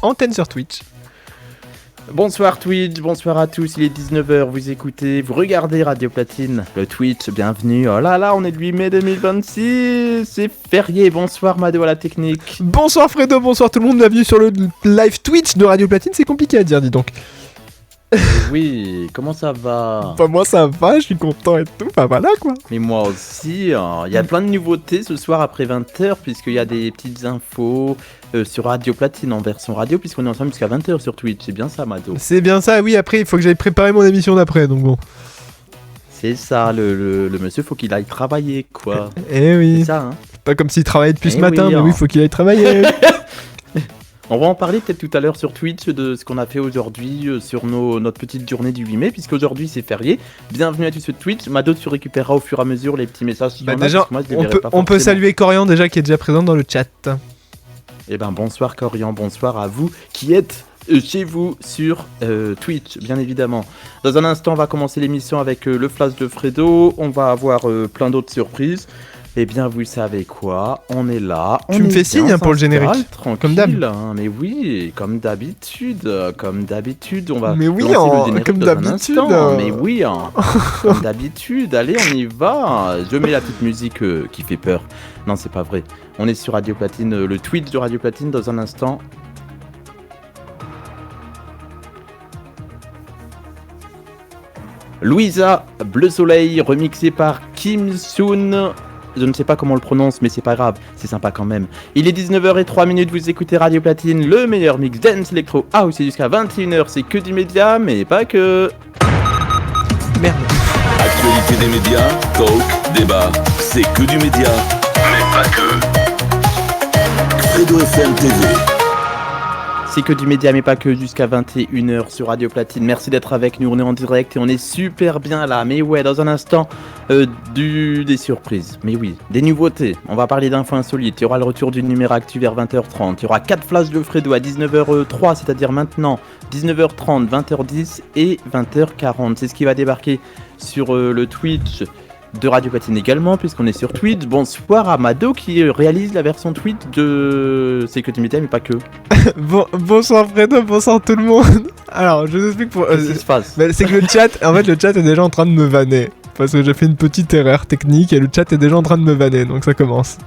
antenne sur Twitch. Bonsoir Twitch, bonsoir à tous, il est 19h, vous écoutez, vous regardez Radio Platine, le Twitch, bienvenue. Oh là là, on est le 8 mai 2026, c'est férié, bonsoir Mado à la technique. Bonsoir Fredo, bonsoir tout le monde, bienvenue sur le live Twitch de Radio Platine, c'est compliqué à dire, dis donc. Oui, comment ça va? Bah moi ça va, je suis content et tout, bah voilà quoi. Mais moi aussi, il y a plein de nouveautés ce soir après 20h, puisqu'il y a des petites infos sur Radio Platine en version radio, puisqu'on est ensemble jusqu'à 20h sur Twitch, c'est bien ça Mado? C'est bien ça, oui, après il faut que j'aille préparer mon émission d'après, donc bon. C'est ça, le monsieur faut qu'il aille travailler quoi. Eh oui. C'est ça hein. Pas comme s'il travaillait depuis ce oui, matin, mais oui, faut qu'il aille travailler. On va en parler peut-être tout à l'heure sur Twitch de ce qu'on a fait aujourd'hui sur notre petite journée du 8 mai, puisqu'aujourd'hui c'est férié. Bienvenue à tous sur Twitch. Mado, tu récupéreras au fur et à mesure les petits messages. Bah déjà, on peut saluer Corian déjà qui est déjà présent dans le chat. Eh ben bonsoir Corian, bonsoir à vous qui êtes chez vous sur Twitch, bien évidemment. Dans un instant, on va commencer l'émission avec le flash de Fredo. On va avoir plein d'autres surprises. Eh bien, vous savez quoi, on est là. Tu me fais signe pour le générique, comme d'hab. Hein, mais oui, comme d'habitude, on va. Mais oui, comme d'habitude. Mais oui, comme d'habitude. Allez, on y va. Je mets la petite musique qui fait peur. Non, c'est pas vrai. On est sur Radio Platine, le Twitch de Radio Platine dans un instant. Louisa, Bleu Soleil, remixé par Kim Soon. Je ne sais pas comment on le prononce, mais c'est pas grave, c'est sympa quand même. Il est 19h03, vous écoutez Radio Platine, le meilleur mix dance électro house et jusqu'à 21h, c'est que du média, mais pas que. Merde. Actualité des médias, talk, débat, c'est que du média, mais pas que. Fredo FM TV. C'est que du média, mais pas que, jusqu'à 21h sur Radio Platine. Merci d'être avec nous, on est en direct et on est super bien là. Mais ouais, dans un instant, des surprises. Mais oui, des nouveautés. On va parler d'infos insolites. Il y aura le retour du numéro actu vers 20h30. Il y aura 4 flashs de Fredo à 19h03, c'est-à-dire maintenant, 19h30, 20h10 et 20h40. C'est ce qui va débarquer sur le Twitch de Radio Platine également, puisqu'on est sur Twitch. Bonsoir à Mado qui réalise la version Twitch de C'est que du média, mais pas que. Bonsoir Fredo, bonsoir tout le monde. Alors, je vous explique pour. Qu'est-ce qui se passe? C'est que le chat est déjà en train de me vanner. Parce que j'ai fait une petite erreur technique et le chat est déjà en train de me vanner, donc ça commence.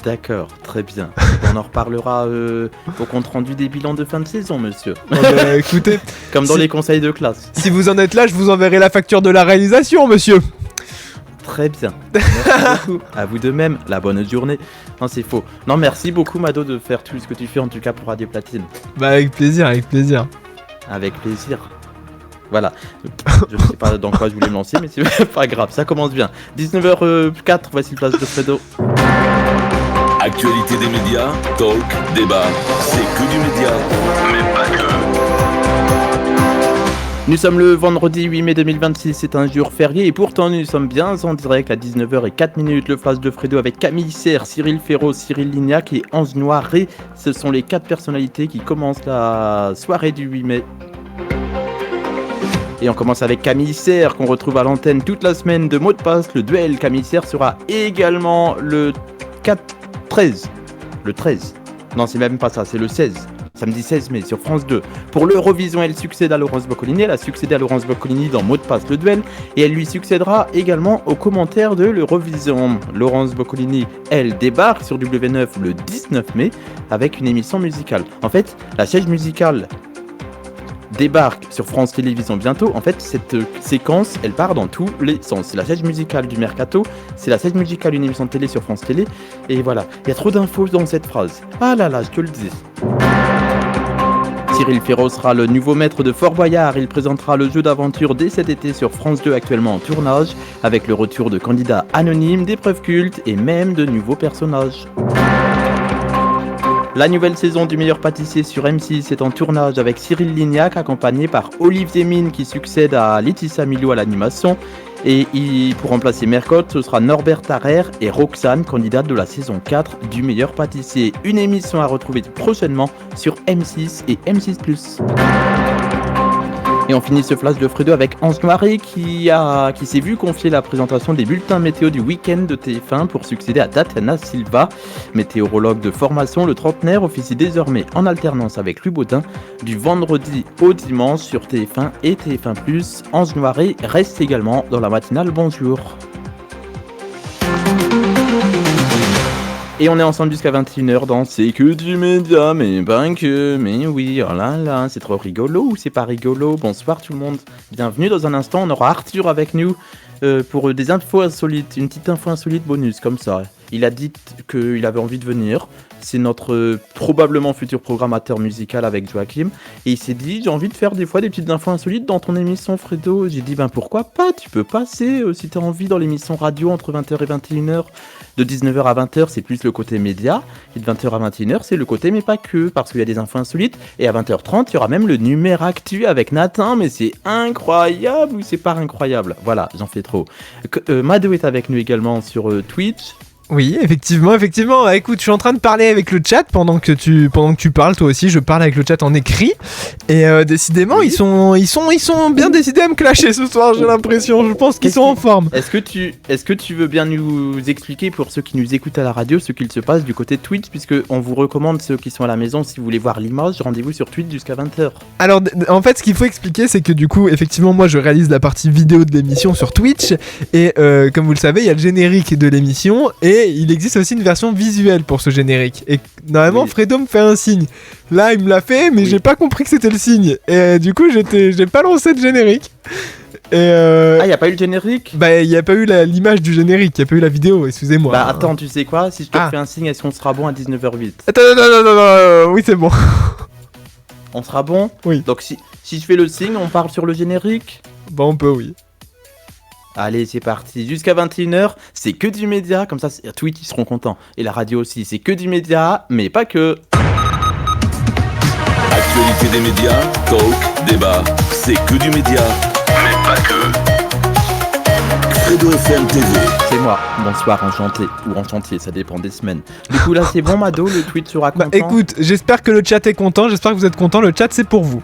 D'accord, très bien. On en reparlera au compte rendu des bilans de fin de saison, monsieur. Bah, écoutez. Comme dans les conseils de classe. Si vous en êtes là, je vous enverrai la facture de la réalisation, monsieur. Très bien. Merci beaucoup. À vous de même. La bonne journée. Non, c'est faux. Non, merci beaucoup, Mado, de faire tout ce que tu fais, en tout cas pour Radio Platine. Bah, avec plaisir, avec plaisir. Avec plaisir. Voilà. Je ne sais pas dans quoi je voulais me lancer, mais c'est pas grave. Ça commence bien. 19h04, voici le place de Fredo. Actualité des médias, talk, débat, c'est que du média, mais pas que. Nous sommes le vendredi 8 mai 2026, c'est un jour férié et pourtant nous sommes bien en direct à 19h04, le flash de Fredo avec Camille Serre, Cyril Ferraud, Cyril Lignac et Ange Noiret. Ce sont les 4 personnalités qui commencent la soirée du 8 mai. Et on commence avec Camille Serre qu'on retrouve à l'antenne toute la semaine de Mot de Passe. Le duel Camille Serre sera également le 13. Le 13. Non, c'est même pas ça, c'est le 16. Samedi 16 mai sur France 2. Pour l'Eurovision, elle succède à Laurence Boccolini. Elle a succédé à Laurence Boccolini dans Mot de Passe, le duel. Et elle lui succédera également aux commentaires de l'Eurovision. Laurence Boccolini, elle, débarque sur W9 le 19 mai avec une émission musicale. En fait, la chaise musicale débarque sur France Télévisions bientôt. En fait, cette séquence, elle part dans tous les sens. C'est la chaise musicale du Mercato, c'est la chaise musicale d'une émission de télé sur France Télé. Et voilà, il y a trop d'infos dans cette phrase. Ah là là, je te le dis. Cyril Ferraud sera le nouveau maître de Fort Boyard. Il présentera le jeu d'aventure dès cet été sur France 2, actuellement en tournage, avec le retour de candidats anonymes, d'épreuves cultes et même de nouveaux personnages. La nouvelle saison du meilleur pâtissier sur M6 est en tournage avec Cyril Lignac, accompagné par Olivier Mine qui succède à Laetitia Milou à l'animation. Et pour remplacer Mercotte, ce sera Norbert Tarrer et Roxane, candidate de la saison 4 du meilleur pâtissier. Une émission à retrouver prochainement sur M6 et M6+. Et on finit ce flash de Fredo avec Ange Noiret qui s'est vu confier la présentation des bulletins météo du week-end de TF1 pour succéder à Tatiana Silva. Météorologue de formation, le trentenaire officie désormais en alternance avec Louis Baudin du vendredi au dimanche sur TF1 et TF1+. Ange Noiret reste également dans la matinale Bonjour. Et on est ensemble jusqu'à 21h dans C'est que du média, mais pas que, mais oui, oh là là, c'est trop rigolo ou c'est pas rigolo? Bonsoir tout le monde, bienvenue. Dans un instant, on aura Arthur avec nous pour des infos insolites, une petite info insolite bonus comme ça. Il a dit qu'il avait envie de venir, c'est notre probablement futur programmateur musical avec Joachim, et il s'est dit j'ai envie de faire des fois des petites infos insolites dans ton émission Fredo. J'ai dit ben pourquoi pas, tu peux passer si t'as envie dans l'émission radio entre 20h et 21h. De 19h à 20h, c'est plus le côté média. Et de 20h à 21h, c'est le côté mais pas que, parce qu'il y a des infos insolites. Et à 20h30, il y aura même le numéro actu avec Nathan. Mais c'est incroyable ou c'est pas incroyable? Voilà, j'en fais trop. Mado est avec nous également sur Twitch. Oui, effectivement. Écoute, je suis en train de parler avec le chat pendant que tu parles, toi aussi. Je parle avec le chat en écrit. Et décidément, oui. ils sont bien décidés à me clasher ce soir, j'ai l'impression. Je pense qu'ils sont en forme. Est-ce que tu veux bien nous expliquer pour ceux qui nous écoutent à la radio ce qu'il se passe du côté de Twitch, puisque on vous recommande ceux qui sont à la maison, si vous voulez voir l'image, rendez-vous sur Twitch jusqu'à 20h. Alors, en fait, ce qu'il faut expliquer, c'est que du coup, effectivement, moi, je réalise la partie vidéo de l'émission sur Twitch. Et comme vous le savez, il y a le générique de l'émission et il existe aussi une version visuelle pour ce générique. Et normalement, oui. Fredo me fait un signe. Là, il me l'a fait, mais j'ai pas compris que c'était le signe. Et du coup, j'ai pas lancé de générique. Et Ah, y a pas eu le générique? Bah, y a pas eu l'image du générique, y a pas eu la vidéo, excusez-moi. Bah, attends, tu sais quoi? Si je te fais un signe, est-ce qu'on sera bon à 19h08? Attends, non, oui, c'est bon. On sera bon? Oui. Donc, si je fais le signe, on part sur le générique? Bah, on peut, oui. Allez, c'est parti. Jusqu'à 21h, c'est que du média. Comme ça, Twitch, ils seront contents. Et la radio aussi, c'est que du média, mais pas que. Actualité des médias, talk, débat, c'est que du média, mais pas que. Fredo FM TV. C'est moi. Bonsoir, enchanté. Ou enchantier, ça dépend des semaines. Du coup, là, c'est bon, Mado, le Twitch sera content. Bah, écoute, j'espère que le chat est content. J'espère que vous êtes content. Le chat, c'est pour vous.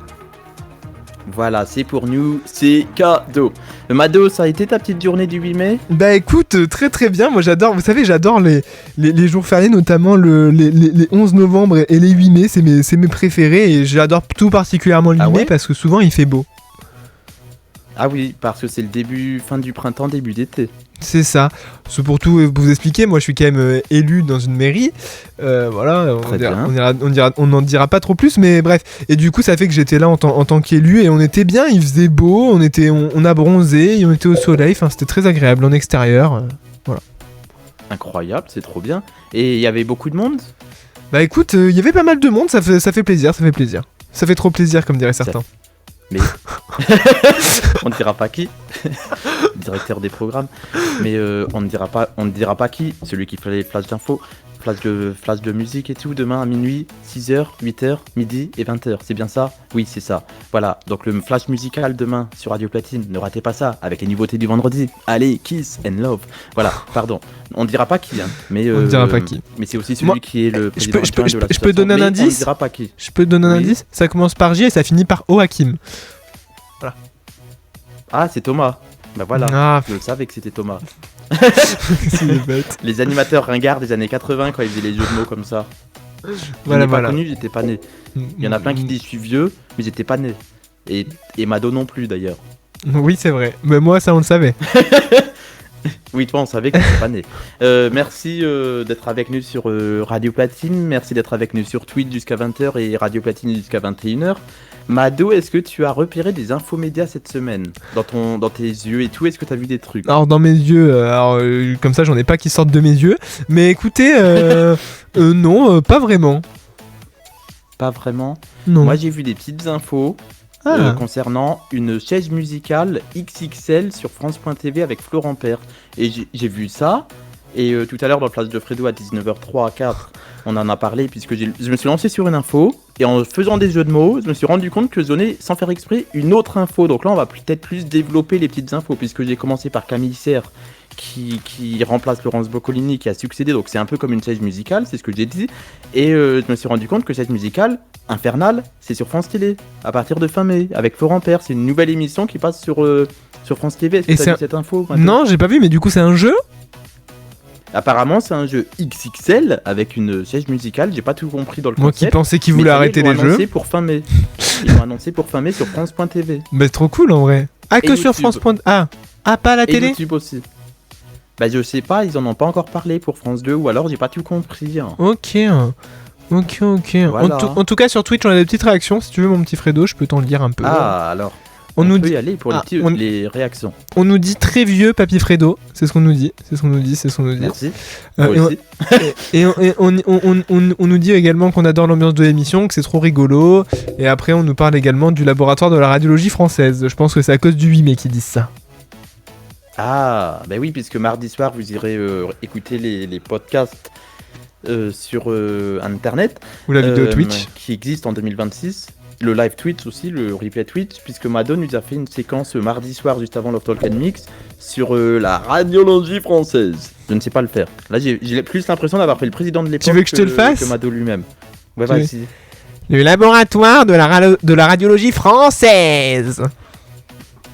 Voilà, c'est pour nous, c'est cadeau. Mado, ça a été ta petite journée du 8 mai? Bah écoute, très très bien, moi j'adore, vous savez, j'adore les jours fériés, notamment les 11 novembre et les 8 mai, c'est mes préférés et j'adore tout particulièrement le 8 mai parce que souvent il fait beau. Ah oui, parce que c'est le fin du printemps, début d'été. C'est ça. C'est pour tout vous expliquer, moi je suis quand même élu dans une mairie. Voilà, on n'en dira pas trop plus, mais bref. Et du coup, ça fait que j'étais là en tant qu'élu et on était bien, il faisait beau, on a bronzé, et on était au soleil, enfin c'était très agréable en extérieur. Voilà. Incroyable, c'est trop bien. Et il y avait beaucoup de monde? Bah écoute, il y avait pas mal de monde, ça fait plaisir. Ça fait trop plaisir, comme diraient certains. Mais on ne dira pas qui, directeur des programmes, mais on ne dira pas qui, celui qui fait les flashs d'infos, flash de musique et tout, demain à minuit, 6h, 8h, midi et 20h, c'est bien ça? Oui, c'est ça. Voilà, donc le flash musical demain sur Radio Platine, ne ratez pas ça, avec les nouveautés du vendredi. Allez, Kiss and Love. Voilà, pardon, on ne dira pas qui, hein, mais on ne dira pas qui. Mais c'est aussi celui qui est le président de la je peux donner un indice? On ne dira pas qui. Je peux donner un indice? Ça commence par J et ça finit par Joachim. Voilà. Ah, c'est Thomas. Bah voilà, je le savais que c'était Thomas. Les animateurs ringards des années 80 quand ils faisaient les jeux de mots comme ça. Voilà, pas connu, j'étais pas né. Il y en a plein qui disent je suis vieux, mais j'étais pas né. Et Mado non plus d'ailleurs. Oui, c'est vrai. Mais moi, ça on le savait. Oui, toi, on savait que tu n'étais pas né. Merci d'être avec nous sur Radio Platine. Merci d'être avec nous sur Twitch jusqu'à 20h et Radio Platine jusqu'à 21h. Mado, est-ce que tu as repéré des infos médias cette semaine dans tes yeux et tout? Est-ce que tu as vu des trucs? Alors, dans mes yeux, comme ça, j'en ai pas qui sortent de mes yeux. Mais écoutez, non, pas vraiment. Pas vraiment? Non. Moi, j'ai vu des petites infos. Concernant une chaise musicale XXL sur France.tv avec Florent Père. Et j'ai vu ça, Et tout à l'heure, dans le Place de Fredo, à 19h03 à 4, on en a parlé, puisque je me suis lancé sur une info, et en faisant des jeux de mots, je me suis rendu compte que je donnais, sans faire exprès, une autre info. Donc là, on va peut-être plus développer les petites infos, puisque j'ai commencé par Camille Serre, qui remplace Laurence Boccolini, qui a succédé, donc c'est un peu comme une chaise musicale, c'est ce que j'ai dit. Et je me suis rendu compte que cette musicale, Infernal, c'est sur France Télé, à partir de fin mai, avec Florent Père. C'est une nouvelle émission qui passe sur France TV. Est-ce que tu as vu cette info maintenant ? Non, j'ai pas vu, mais du coup, c'est un jeu ? Apparemment, c'est un jeu XXL avec une chaise musicale. J'ai pas tout compris dans le concept. Moi qui pensais qu'ils voulaient arrêter les jeux. Pour fin mai. Ils l'ont annoncé pour fin mai sur France.tv. Mais c'est trop cool en vrai. Ah, que sur France. Ah, pas à la télé ? Et YouTube aussi. Bah, je sais pas, ils en ont pas encore parlé pour France 2, ou alors j'ai pas tout compris. Hein. Ok. Voilà. En tout cas, sur Twitch, on a des petites réactions. Si tu veux, mon petit Fredo, je peux t'en lire un peu. Ah, alors. On nous peut dit y aller pour les réactions. On nous dit très vieux, Papy Fredo. C'est ce qu'on nous dit. Merci. Et on nous dit également qu'on adore l'ambiance de l'émission, que c'est trop rigolo. Et après, on nous parle également du laboratoire de la radiologie française. Je pense que c'est à cause du 8 mai qu'ils disent ça. Ah, bah oui, puisque mardi soir, vous irez écouter les podcasts sur Internet. Ou la vidéo Twitch. Qui existe en 2026. Le live Twitch aussi, le replay Twitch, puisque Mado nous a fait une séquence mardi soir, juste avant Love Talk and Mix, sur la radiologie française. Je ne sais pas le faire. Là, j'ai plus l'impression d'avoir fait le président de l'époque. Tu veux que je te le fasse ? Que Mado lui-même. Ouais, vas-y. Le laboratoire de la radiologie française.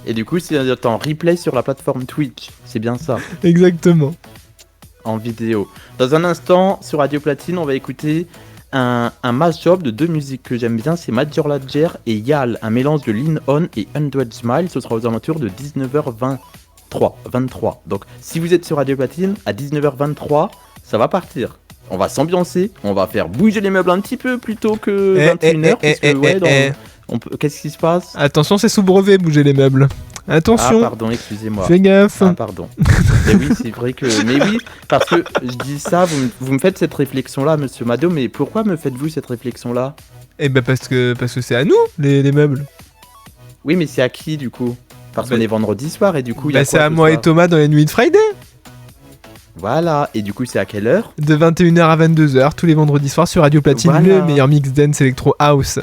Et du coup, c'est en replay sur la plateforme Twitch. C'est bien ça. Exactement. En vidéo. Dans un instant, sur Radio Platine, on va écouter un mash-up de deux musiques que j'aime bien. C'est Major Lazer et Yal. Un mélange de Lean On et 100 Smile. Ce sera aux alentours de 19h23. Donc, si vous êtes sur Radio Platine, à 19h23, ça va partir. On va s'ambiancer. On va faire bouger les meubles un petit peu plutôt que 21h. Qu'est-ce qui se passe ? Attention, c'est sous brevet, bouger les meubles. Attention. Ah pardon, excusez-moi. Fais gaffe. Ah pardon. Mais oui, c'est vrai que... Mais oui, parce que je dis ça, vous me faites cette réflexion-là, monsieur Mado, mais pourquoi me faites-vous cette réflexion-là ? Eh ben parce que c'est à nous, les meubles. Oui, mais c'est à qui, du coup ? Parce qu'on est vendredi soir, et du coup... c'est à moi et Thomas dans les nuits de Friday. Voilà, et du coup, c'est à quelle heure ? De 21h à 22h, tous les vendredis soirs sur Radio Platine, le meilleur mix dance électro house.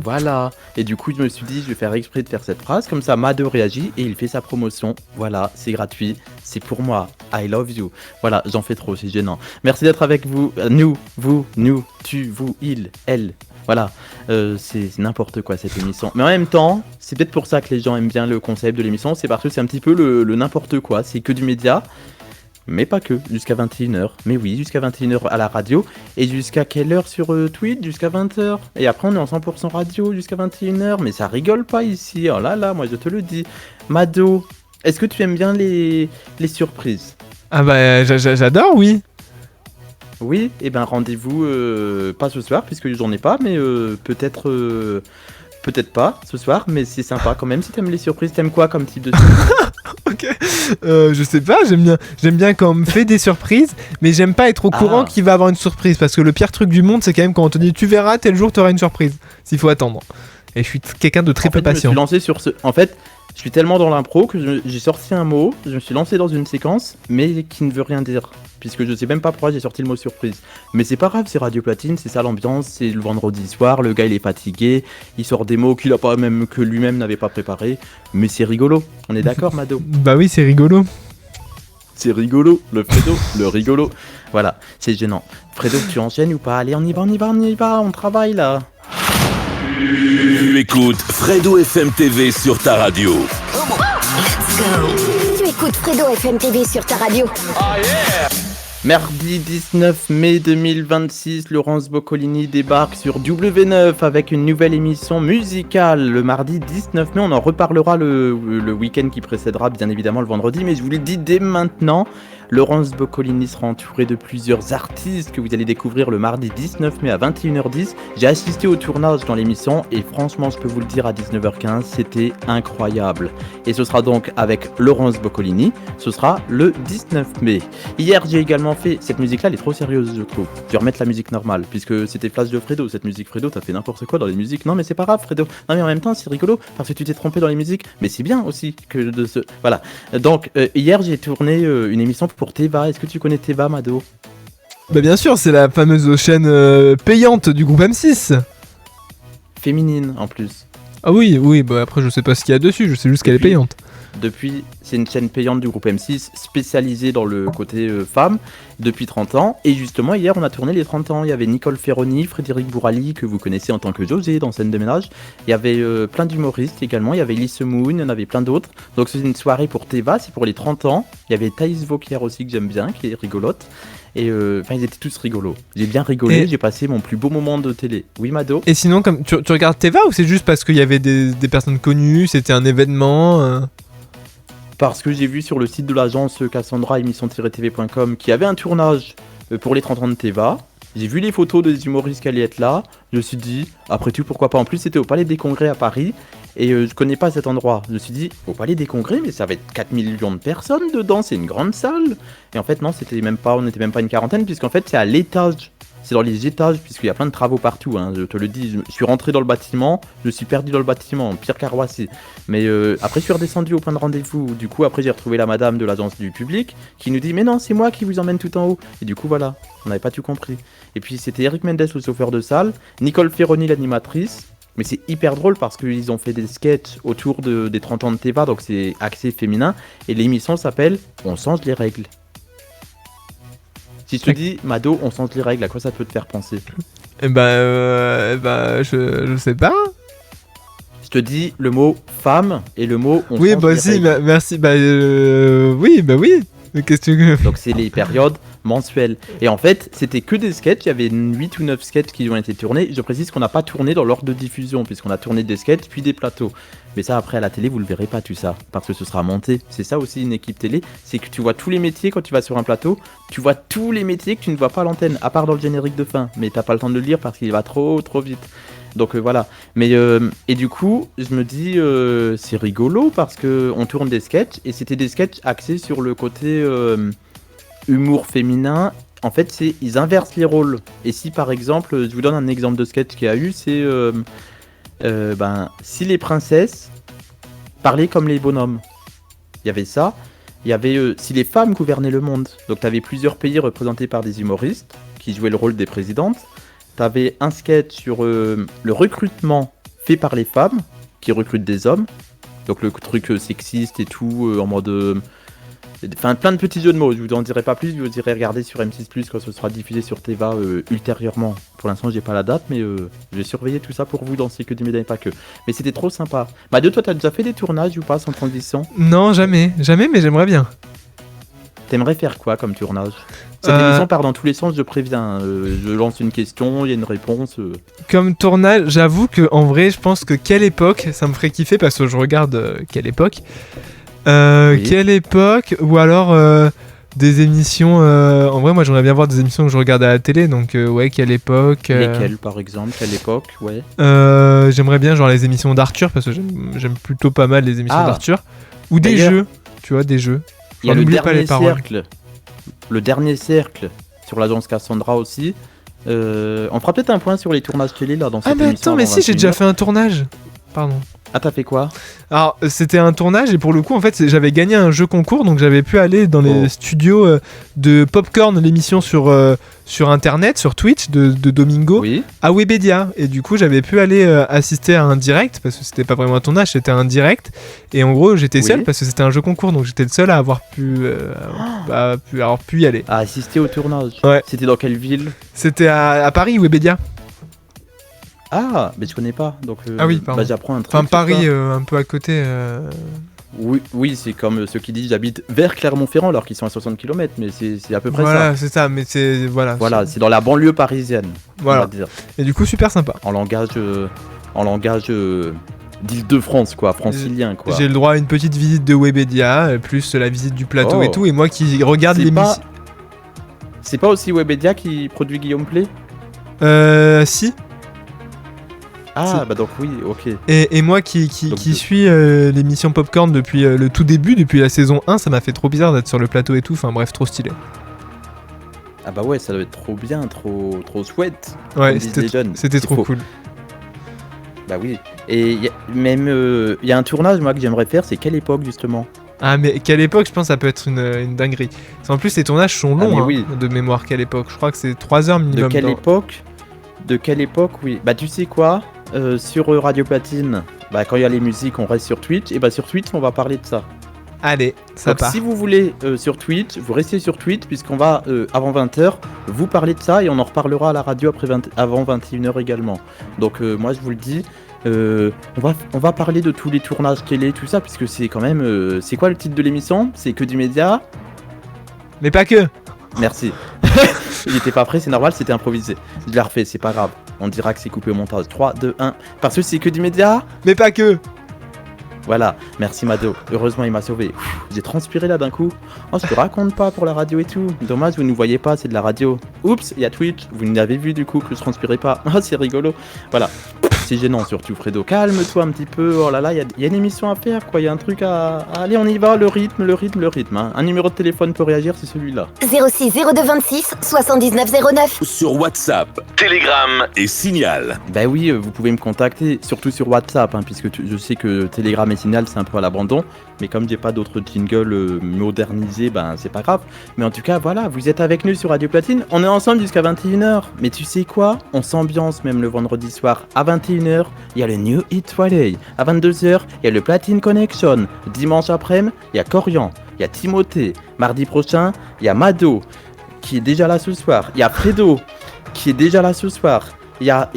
Voilà, et du coup je me suis dit je vais faire exprès de faire cette phrase, comme ça Mado réagit et il fait sa promotion, voilà, c'est gratuit, c'est pour moi, I love you, voilà, j'en fais trop, c'est gênant. Merci d'être avec vous, nous, tu, vous, il, elle, voilà, c'est n'importe quoi cette émission. Mais en même temps, c'est peut-être pour ça que les gens aiment bien le concept de l'émission, c'est parce que c'est un petit peu le n'importe quoi, c'est que du média. Mais pas que, jusqu'à 21h. Mais oui, jusqu'à 21h à la radio. Et jusqu'à quelle heure sur Twitch ? Jusqu'à 20h. Et après, on est en 100% radio jusqu'à 21h. Mais ça rigole pas ici. Oh là là, moi je te le dis. Mado, est-ce que tu aimes bien les surprises ? Ah bah, j'adore, oui. Oui, et ben rendez-vous, pas ce soir, puisque j'en ai pas, mais peut-être pas ce soir, mais c'est sympa quand même. Si t'aimes les surprises, t'aimes quoi comme type de surprise ? Ok, je sais pas, j'aime bien quand on me fait des surprises, mais j'aime pas être au courant qu'il va avoir une surprise, parce que le pire truc du monde, c'est quand même quand on te dit tu verras, tel jour t'auras une surprise, s'il faut attendre. Et je suis quelqu'un de très peu patient. Je me suis lancé sur ce... En fait, je suis tellement dans l'impro que j'ai sorti un mot, je me suis lancé dans une séquence, mais qui ne veut rien dire. Puisque je sais même pas pourquoi j'ai sorti le mot surprise. Mais c'est pas grave, c'est Radio Platine, c'est ça l'ambiance, c'est le vendredi soir, le gars il est fatigué, il sort des mots que lui-même n'avait pas préparé, mais c'est rigolo, on est d'accord Mado ? Bah oui, c'est rigolo. C'est rigolo, le Fredo, le rigolo. Voilà, c'est gênant. Fredo, tu enchaînes ou pas ? Allez, on y va, on travaille là. Tu écoutes Fredo FM TV sur ta radio. Let's go. Tu écoutes Fredo FM TV sur ta radio. Oh yeah! Mardi 19 mai 2026, Laurence Boccolini débarque sur W9 avec une nouvelle émission musicale. Le mardi 19 mai, on en reparlera le week-end qui précédera bien évidemment le vendredi, mais je vous le dis dès maintenant, Laurence Boccolini sera entourée de plusieurs artistes que vous allez découvrir le mardi 19 mai à 21h10. J'ai assisté au tournage dans l'émission et franchement, je peux vous le dire, à 19h15, c'était incroyable. Et ce sera donc avec Laurence Boccolini, ce sera le 19 mai. Hier, j'ai également fait, cette musique-là, elle est trop sérieuse, je trouve. Je vais remettre la musique normale, puisque c'était Flash de Fredo. Cette musique, Fredo, t'as fait n'importe quoi dans les musiques. Non, mais c'est pas grave, Fredo. Non, mais en même temps, c'est rigolo, parce que tu t'es trompé dans les musiques. Mais c'est bien aussi que de ce... Voilà. Donc, hier, j'ai tourné une émission pour pour Teva. Est-ce que tu connais Teva, Mado? Bah bien sûr, c'est la fameuse chaîne payante du groupe M6. Féminine en plus. Ah oui, bah après je sais pas ce qu'il y a dessus, je sais juste qu'elle est payante. Depuis, c'est une chaîne payante du groupe M6 spécialisée dans le côté femmes depuis 30 ans. Et justement, hier, on a tourné les 30 ans. Il y avait Nicole Ferroni, Frédéric Bourali, que vous connaissez en tant que José dans Scène de ménage. Il y avait plein d'humoristes également. Il y avait Lise Moon, il y en avait plein d'autres. Donc, c'est une soirée pour Teva, c'est pour les 30 ans. Il y avait Thaïs Vauquier aussi, que j'aime bien, qui est rigolote. Et enfin, ils étaient tous rigolos. J'ai bien rigolé, j'ai passé mon plus beau moment de télé. Oui, Mado? Et sinon, comme tu regardes Teva ou c'est juste parce qu'il y avait des personnes connues, c'était un événement Parce que j'ai vu sur le site de l'agence Cassandra émission-tv.com qu'il y avait un tournage pour les 30 ans de Teva. J'ai vu les photos des humoristes qui allaient être là. Je me suis dit, après tout, pourquoi pas. En plus, c'était au Palais des Congrès à Paris. Et je connais pas cet endroit. Je me suis dit, au Palais des Congrès, mais ça va être 4 millions de personnes dedans. C'est une grande salle. Et en fait, non, on n'était même pas une quarantaine, puisqu'en fait, c'est à l'étage. C'est dans les étages, puisqu'il y a plein de travaux partout, hein, je te le dis. Je suis rentré dans le bâtiment, je suis perdu dans le bâtiment, pire qu'à Roissy. Mais après, je suis redescendu au point de rendez-vous. Du coup, après, j'ai retrouvé la madame de l'agence du public qui nous dit « Mais non, c'est moi qui vous emmène tout en haut ». Et du coup, voilà, on n'avait pas tout compris. Et puis, c'était Eric Mendes, le chauffeur de salle, Nicole Ferroni, l'animatrice. Mais c'est hyper drôle parce qu'ils ont fait des sketchs autour des 30 ans de Teva, donc c'est axé féminin. Et l'émission s'appelle « On change les règles ». Si je te dis, Mado, on change les règles, à quoi ça peut te faire penser? Je sais pas. Je te dis le mot femme et le mot on oui, change bah les si, règles. merci. Oui. Qu'est-ce que tu veux? Donc c'est les périodes mensuelles. Et en fait, c'était que des sketchs, il y avait 8 ou 9 sketchs qui ont été tournés. Je précise qu'on n'a pas tourné dans l'ordre de diffusion, puisqu'on a tourné des sketchs puis des plateaux. Mais ça, après, à la télé, vous le verrez pas tout ça, parce que ce sera monté. C'est ça aussi une équipe télé, c'est que tu vois tous les métiers quand tu vas sur un plateau, tu vois tous les métiers que tu ne vois pas à l'antenne, à part dans le générique de fin. Mais t'as pas le temps de le lire parce qu'il va trop vite. Donc voilà. Mais et du coup, je me dis, c'est rigolo parce que on tourne des sketchs et c'était des sketchs axés sur le côté humour féminin. En fait, ils inversent les rôles. Et si par exemple, je vous donne un exemple de sketch qu'il y a eu, c'est si les princesses parlaient comme les bonhommes. Il y avait ça. Il y avait si les femmes gouvernaient le monde. Donc tu avais plusieurs pays représentés par des humoristes qui jouaient le rôle des présidentes. T'avais un sketch sur le recrutement fait par les femmes qui recrutent des hommes. Donc le truc sexiste et tout, en mode... Enfin, plein de petits jeux de mots. Je vous en dirai pas plus, je vous dirai regarder sur M6+, quand ce sera diffusé sur Teva ultérieurement. Pour l'instant, j'ai pas la date, mais je vais surveiller tout ça pour vous dans C'est que du média et pas que. Mais c'était trop sympa. Mado, toi, t'as déjà fait des tournages ou pas sans transition? Non, jamais, mais j'aimerais bien. T'aimerais faire quoi comme tournage? Cette émission part dans tous les sens, je préviens. Je lance une question, il y a une réponse. Comme tournage, j'avoue que en vrai, je pense que Quelle Époque, ça me ferait kiffer parce que je regarde Quelle Époque. Oui. Quelle Époque, ou alors des émissions. En vrai, moi, j'aimerais bien voir des émissions que je regarde à la télé, donc ouais, Quelle Époque. Lesquelles, par exemple? Quelle époque? Ouais. J'aimerais bien genre les émissions d'Arthur parce que j'aime plutôt pas mal les émissions d'Arthur. Ou des jeux, tu vois, des jeux. Il y a le N'oublie pas les dernier paroles. cercle. Le dernier cercle sur l'agence Cassandra aussi. On fera peut-être un point sur les tournages télé là dans cette émission. Ah mais attends, mais si, j'ai déjà fait un tournage. Pardon. Ah, t'as fait quoi? Alors, c'était un tournage et pour le coup, en fait, j'avais gagné un jeu concours, donc j'avais pu aller dans les studios de Popcorn, l'émission sur internet, sur Twitch de Domingo, Oui. à Webedia. Et du coup, j'avais pu aller assister à un direct, parce que c'était pas vraiment un tournage, c'était un direct. Et en gros, j'étais seul parce que c'était un jeu concours, donc j'étais le seul à avoir pu y aller. À assister au tournage. Ouais. C'était dans quelle ville? C'était à Paris, Webedia. Ah, mais je connais pas. Donc, Ah oui, pardon. j'apprends un truc. Enfin, sur Paris, ça. un peu à côté. Oui, c'est comme ceux qui disent j'habite vers Clermont-Ferrand alors qu'ils sont à 60 km, mais c'est à peu près Voilà, ça. c'est ça, mais c'est. Voilà. Voilà, c'est dans la banlieue parisienne. Voilà. On va dire. Et du coup, super sympa. En langage d'Île-de-France, quoi, francilien, quoi. J'ai le droit à une petite visite de Webedia, plus la visite du plateau et Oh. tout, et moi qui regarde C'est l'émission. C'est pas aussi Webedia qui produit Guillaume Play? Si. Ah, bah donc oui, ok. Et moi qui Donc, suis l'émission Popcorn depuis le tout début, depuis la saison 1, ça m'a fait trop bizarre d'être sur le plateau et tout, enfin bref, trop stylé. Ah bah ouais, ça doit être trop bien, trop chouette. Ouais, comme disent les jeunes. c'était C'est trop faux. cool. Bah oui. Et il y a un tournage, moi, que j'aimerais faire, c'est Quelle Époque, justement? Ah, mais qu'à l'époque, je pense que ça peut être une dinguerie. En plus, les tournages sont longs, mais hein, oui. de mémoire qu'à l'époque. Je crois que c'est 3 heures minimum. De quelle époque, oui. Bah, tu sais quoi, sur Radio Platine, bah, quand il y a les musiques, on reste sur Twitch. Et bah, sur Twitch, on va parler de ça. Allez, ça Donc, part. si vous voulez sur Twitch, vous restez sur Twitch, puisqu'on va, avant 20h, vous parler de ça. Et on en reparlera à la radio avant 21h également. Donc, moi, je vous le dis. On va parler de tous les tournages télé, tout ça, puisque c'est quand même... c'est quoi le titre de l'émission? C'est que du média. Mais pas que. Merci. Il était pas prêt, c'est normal, c'était improvisé. Je l'ai refait, c'est pas grave. On dira que c'est coupé au montage. 3, 2, 1. Parce que c'est que du média. Mais pas que. Voilà, merci Mado. Heureusement, il m'a sauvé. J'ai transpiré là d'un coup. Oh, je te raconte pas pour la radio et tout. Dommage, vous ne voyez pas, c'est de la radio. Oups, il y a Twitch. Vous n'avez vu du coup que je transpirais pas. Oh, c'est rigolo. Voilà. C'est gênant surtout, Fredo. Calme-toi un petit peu. Oh là là, il y a une émission à faire, quoi. Il y a un truc à... Allez, on y va. Le rythme. Hein. Un numéro de téléphone pour réagir, c'est celui-là. 06 02 26 79 09. Sur WhatsApp, Telegram et Signal. Bah oui, vous pouvez me contacter, surtout sur WhatsApp, hein, puisque je sais que Telegram et Signal, c'est un peu à l'abandon. Mais comme j'ai pas d'autres jingles modernisés, ben c'est pas grave. Mais en tout cas, voilà, vous êtes avec nous sur Radio Platine. On est ensemble jusqu'à 21h. Mais tu sais quoi? On s'ambiance même le vendredi soir. À 21h, il y a le New Hit Friday. À 22h, il y a le Platine Connection. Dimanche après-midi, il y a Corian. Il y a Timothée. Mardi prochain, il y a Mado, qui est déjà là ce soir. Il y a Fredo, qui est déjà là ce soir. Il y a...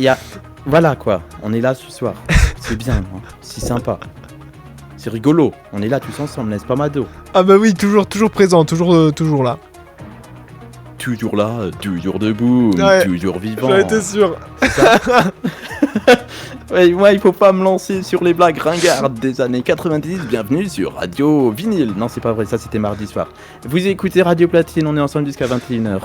Voilà quoi, on est là ce soir. C'est bien, hein. C'est sympa. C'est rigolo, on est là tous ensemble, n'est-ce pas Mado? Ah bah oui, toujours présent, toujours là. Toujours là, toujours debout, Ouais, toujours vivant. J'en étais sûr. Ouais, moi il faut pas me lancer sur les blagues ringardes des années 90. Bienvenue sur Radio Vinyle. Non, c'est pas vrai, ça c'était mardi soir. Vous écoutez Radio Platine, on est ensemble jusqu'à 21h.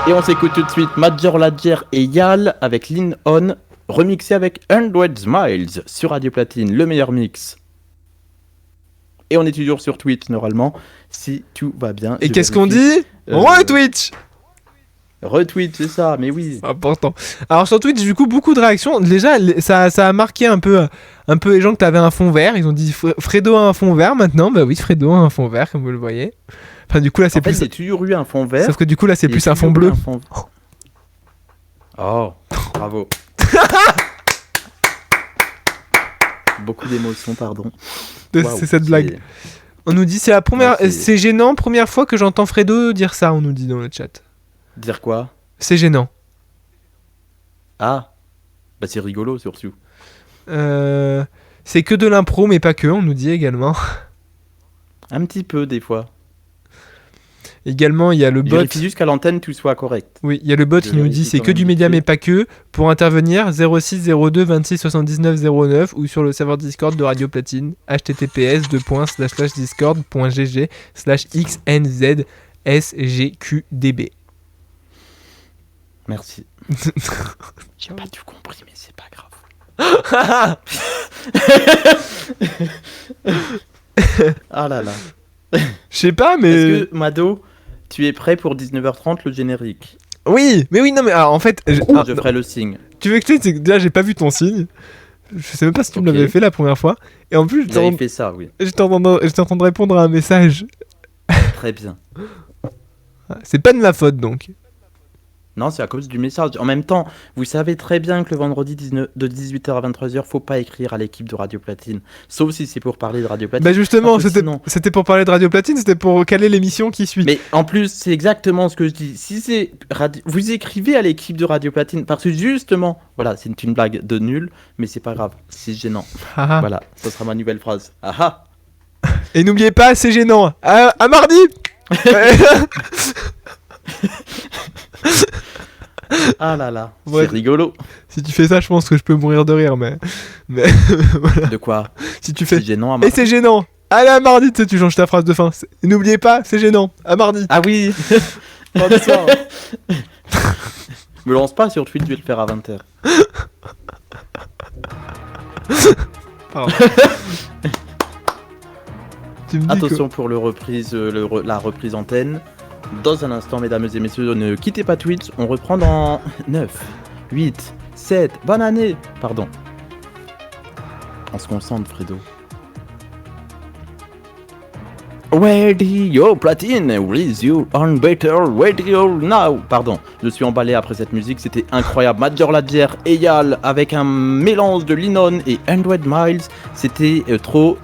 Et on s'écoute tout de suite Major Lajer et Yal avec Lean On, remixé avec 100 Miles sur Radio Platine, le meilleur mix. Et on est toujours sur Twitch normalement, si tout va bien. Et qu'est-ce qu'on dit? Retweet. Retweet, c'est ça, mais oui. Important. Alors sur Twitch, du coup, beaucoup de réactions. Déjà, ça a marqué un peu les gens que t'avais un fond vert. Ils ont dit Fredo a un fond vert maintenant. Bah oui, Fredo a un fond vert, comme vous le voyez. Enfin, du coup, là, c'est en fait, plus. j'ai toujours eu un fond vert. Sauf que du coup, là, c'est plus un fond bleu. Oh, bravo. Beaucoup d'émotions, pardon. C'est cette blague. On nous dit c'est la première. C'est gênant, première fois que j'entends Fredo dire ça. On nous dit dans le chat. Dire quoi? C'est gênant. Ah, bah c'est rigolo surtout. C'est que de l'impro, mais pas que. On nous dit également. Un petit peu des fois. Également, il y a le bot. Vérifie juste qu'à l'antenne tout soit correct. Oui, il y a le bot qui nous dit c'est que du média mais pas que. Pour intervenir, 06 02 26 79 09 ou sur le serveur Discord de Radio Platine, https://discord.gg/xnzsgqdb. Merci. J'ai pas tout compris, mais c'est pas grave. Ah là là. Je sais pas, mais. Est-ce que, Mado, tu es prêt pour 19h30 le générique? Oui, mais oui, non, mais alors, en fait. Je ferai le signe. Tu veux que je te dise, c'est que déjà, j'ai pas vu ton signe. Je sais même pas si tu me l'avais fait la première fois. Et en plus, j'avais fait ça, oui. J'étais en train de répondre à un message. Très bien. C'est pas de ma faute donc. Non, c'est à cause du message. En même temps, vous savez très bien que le vendredi de 18h à 23h, faut pas écrire à l'équipe de Radio Platine. Sauf si c'est pour parler de Radio Platine. Bah justement, c'était pour parler de Radio Platine, c'était pour caler l'émission qui suit. Mais en plus, c'est exactement ce que je dis. Si c'est vous écrivez à l'équipe de Radio Platine, parce que justement, voilà, c'est une blague de nul, mais c'est pas grave, c'est gênant. Voilà, ça sera ma nouvelle phrase. Aha. Et n'oubliez pas, c'est gênant. À mardi. Ah là là, ouais. C'est rigolo. Si tu fais ça, je pense que je peux mourir de rire, mais voilà. De quoi? Si tu fais. C'est gênant à mardi. Et c'est gênant. Allez, à mardi, tu changes ta phrase de fin. Et n'oubliez pas, c'est gênant. À mardi. Ah oui. Mardi soir. Me lance pas sur Twitch, je vais le faire à 20h. Attention pour la reprise antenne. Dans un instant, mesdames et messieurs, ne quittez pas Twitch. On reprend dans 9, 8, 7, bonne année. Pardon. On se concentre, Fredo. Radio Platine, with you on better radio now. Pardon, je suis emballé après cette musique, c'était incroyable. Major Lazer, Eyal, avec un mélange de Linon et 100 Miles. C'était trop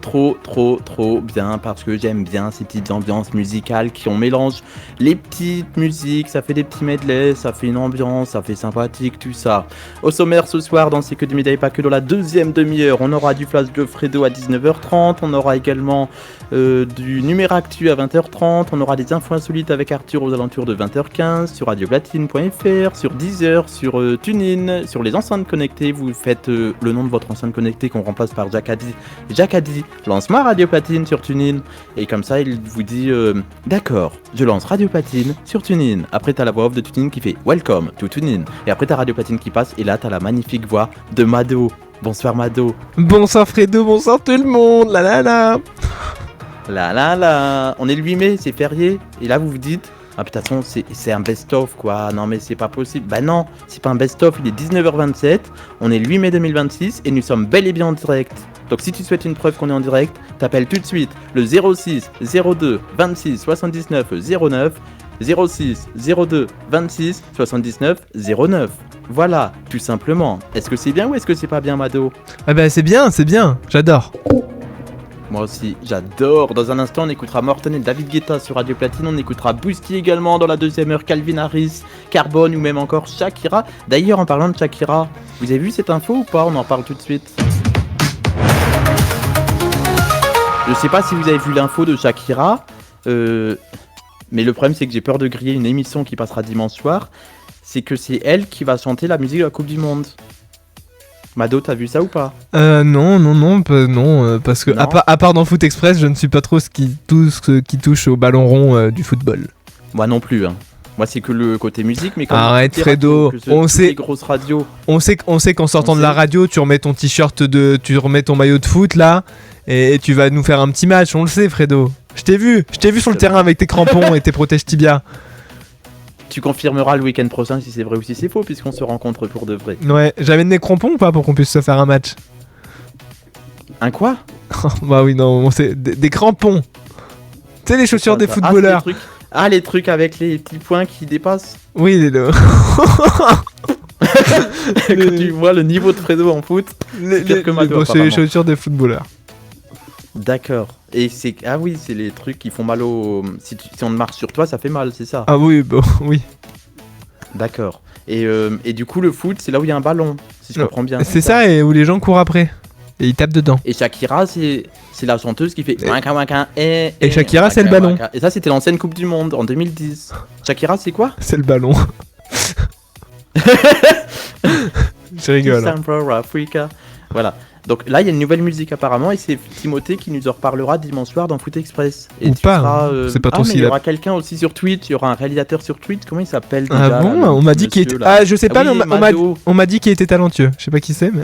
bien parce que j'aime bien ces petites ambiances musicales qui on mélange les petites musiques, ça fait des petits medleys, ça fait une ambiance, ça fait sympathique, tout ça. Au sommaire ce soir, dans C'est que du média et pas que, dans la deuxième demi-heure, on aura du flash de Fredo à 19h30, on aura également du Numéractu à 20h30, on aura des infos insolites avec Arthur aux alentours de 20h15 sur radioplatine.fr, sur Deezer, sur TuneIn, sur les enceintes connectées. Vous faites le nom de votre enceinte connectée qu'on remplace par Jacadi. Jacadi, lance-moi Radio Platine sur TuneIn. Et comme ça, il vous dit d'accord, je lance Radio Platine sur TuneIn. Après, t'as la voix off de TuneIn qui fait Welcome to TuneIn. Et après, t'as Radio Platine qui passe. Et là, t'as la magnifique voix de Mado. Bonsoir Mado. Bonsoir Fredo, bonsoir tout le monde, la la la. Là, on est le 8 mai, c'est férié, et là vous vous dites, ah putain, de toute façon, c'est un best-of quoi, non mais c'est pas possible, bah non, c'est pas un best-of, il est 19h27, on est le 8 mai 2026, et nous sommes bel et bien en direct. Donc si tu souhaites une preuve qu'on est en direct, t'appelles tout de suite le 06 02 26 79 09, 06 02 26 79 09. Voilà, tout simplement. Est-ce que c'est bien ou est-ce que c'est pas bien, Mado ? Ah bah c'est bien, j'adore. Moi aussi, j'adore. Dans un instant, on écoutera Morten et David Guetta sur Radio Platine. On écoutera Boosty également dans la deuxième heure, Calvin Harris, Carbone ou même encore Shakira. D'ailleurs, en parlant de Shakira, vous avez vu cette info ou pas ? On en parle tout de suite. Je sais pas si vous avez vu l'info de Shakira, mais le problème c'est que j'ai peur de griller une émission qui passera dimanche soir. C'est que c'est elle qui va chanter la musique de la Coupe du Monde. Mado, t'as vu ça ou pas ? Non, parce que Non. à part dans Foot Express, je ne suis pas trop ce qui touche au ballon rond du football. Moi non plus, hein. Moi c'est que le côté musique, mais comme Arrête, toutes les Fredo, radios, on toutes sait- les grosses radios. On sait qu'en sortant On de la sait. radio, tu remets ton t-shirt tu remets ton maillot de foot là, et tu vas nous faire un petit match, on le sait Fredo. Je t'ai vu sur le C'est terrain vrai. avec tes crampons et tes protèges tibia. Tu confirmeras le week-end prochain si c'est vrai ou si c'est faux, puisqu'on se rencontre pour de vrai. Ouais, j'amène des crampons ou pas pour qu'on puisse se faire un match? Un quoi ? Bah oui, non, des crampons. Tu sais les chaussures des footballeurs. Les trucs avec les petits points qui dépassent. Oui, Quand tu vois le niveau de Fredo en foot. pire que Mado, c'est les apparemment. chaussures des footballeurs. D'accord. Et c'est c'est les trucs qui font mal au. Si on marche sur toi, ça fait mal, c'est ça. Ah oui, bon, oui. D'accord. Et du coup, le foot, c'est là où il y a un ballon, si je Non, comprends bien. C'est ça, et où les gens courent après. Et ils tapent dedans. Et Shakira, c'est la chanteuse qui fait. Et Shakira, c'est le ballon. Et ça, c'était l'ancienne Coupe du Monde en 2010. Shakira, c'est quoi ? C'est le ballon. Je rigole. Time for Africa. Voilà. Donc là, il y a une nouvelle musique apparemment, et c'est Timothée qui nous en reparlera dimanche soir dans Foot Express. Et Ou tu pas, seras, c'est pas trop mais si il y la- aura quelqu'un aussi sur Twitch, il y aura un réalisateur sur Twitch, comment il s'appelle Ah déjà, bon, là, on m'a le dit qu'il monsieur, était. là. Ah, je sais pas, oui, mais Mado. on m'a dit qu'il était talentueux. Je sais pas qui c'est, mais.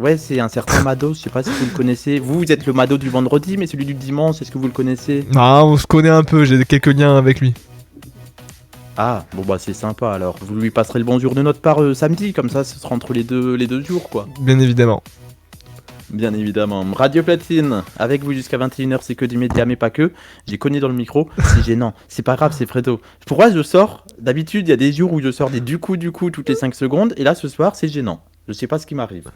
Ouais, c'est un certain Mado, je sais pas si vous le connaissez. Vous êtes le Mado du vendredi, mais celui du dimanche, est-ce que vous le connaissez ? Ah, on se connaît un peu, j'ai quelques liens avec lui. Ah, bon bah c'est sympa alors. Vous lui passerez le bonjour de notre part samedi, comme ça ce sera entre les deux jours quoi. Bien évidemment. Bien évidemment. Radio Platine, avec vous jusqu'à 21h, c'est que du média, mais pas que. J'ai cogné dans le micro, c'est gênant. C'est pas grave, c'est Fredo. Pourquoi je sors ? D'habitude, il y a des jours où je sors des du coup toutes les 5 secondes, et là ce soir, c'est gênant. Je sais pas ce qui m'arrive.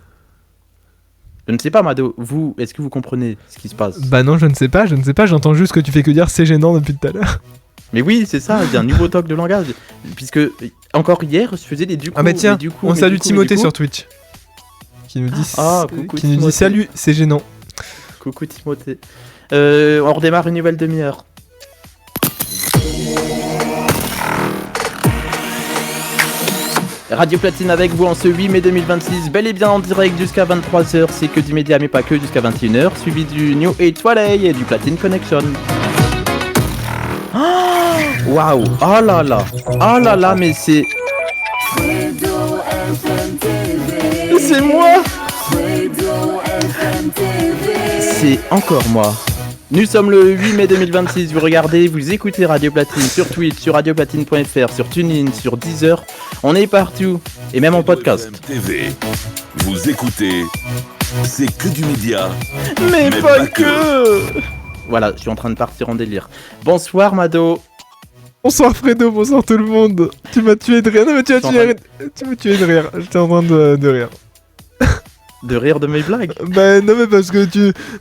Je ne sais pas, Mado, vous, est-ce que vous comprenez ce qui se passe ? Bah non, je ne sais pas, j'entends juste que tu fais que dire c'est gênant depuis tout à l'heure. Mais oui, c'est ça, il y a un nouveau toc de langage. Puisque, encore hier, je faisais des du coup. Ah mais tiens, des du coup, on mais salue du coup, Timothée mais du coup. sur Twitch. Qui nous dit, Coucou qui nous dit Timothée. salut, c'est gênant. Coucou Timothée. On redémarre une nouvelle demi-heure. Radio Platine avec vous en ce 8 mai 2026, bel et bien en direct jusqu'à 23h, c'est que du média mais pas que jusqu'à 21h, suivi du New Age Soleil et du Platine Connection. Waouh, oh là là, mais c'est... C'est moi. C'est encore moi. Nous sommes le 8 mai 2026, vous regardez, vous écoutez Radio Platine sur Twitch, sur radioplatine.fr, sur TuneIn, sur Deezer, on est partout, et même en podcast. Fredo FM TV. Vous écoutez c'est que du média. Mais pas que. Voilà, je suis en train de partir en délire. Bonsoir Mado. Bonsoir Fredo, bonsoir tout le monde. Tu m'as tué de rire. Non mais tu m'as tué de rire. J'étais en train de rire. De rire de mes blagues. Bah non mais parce que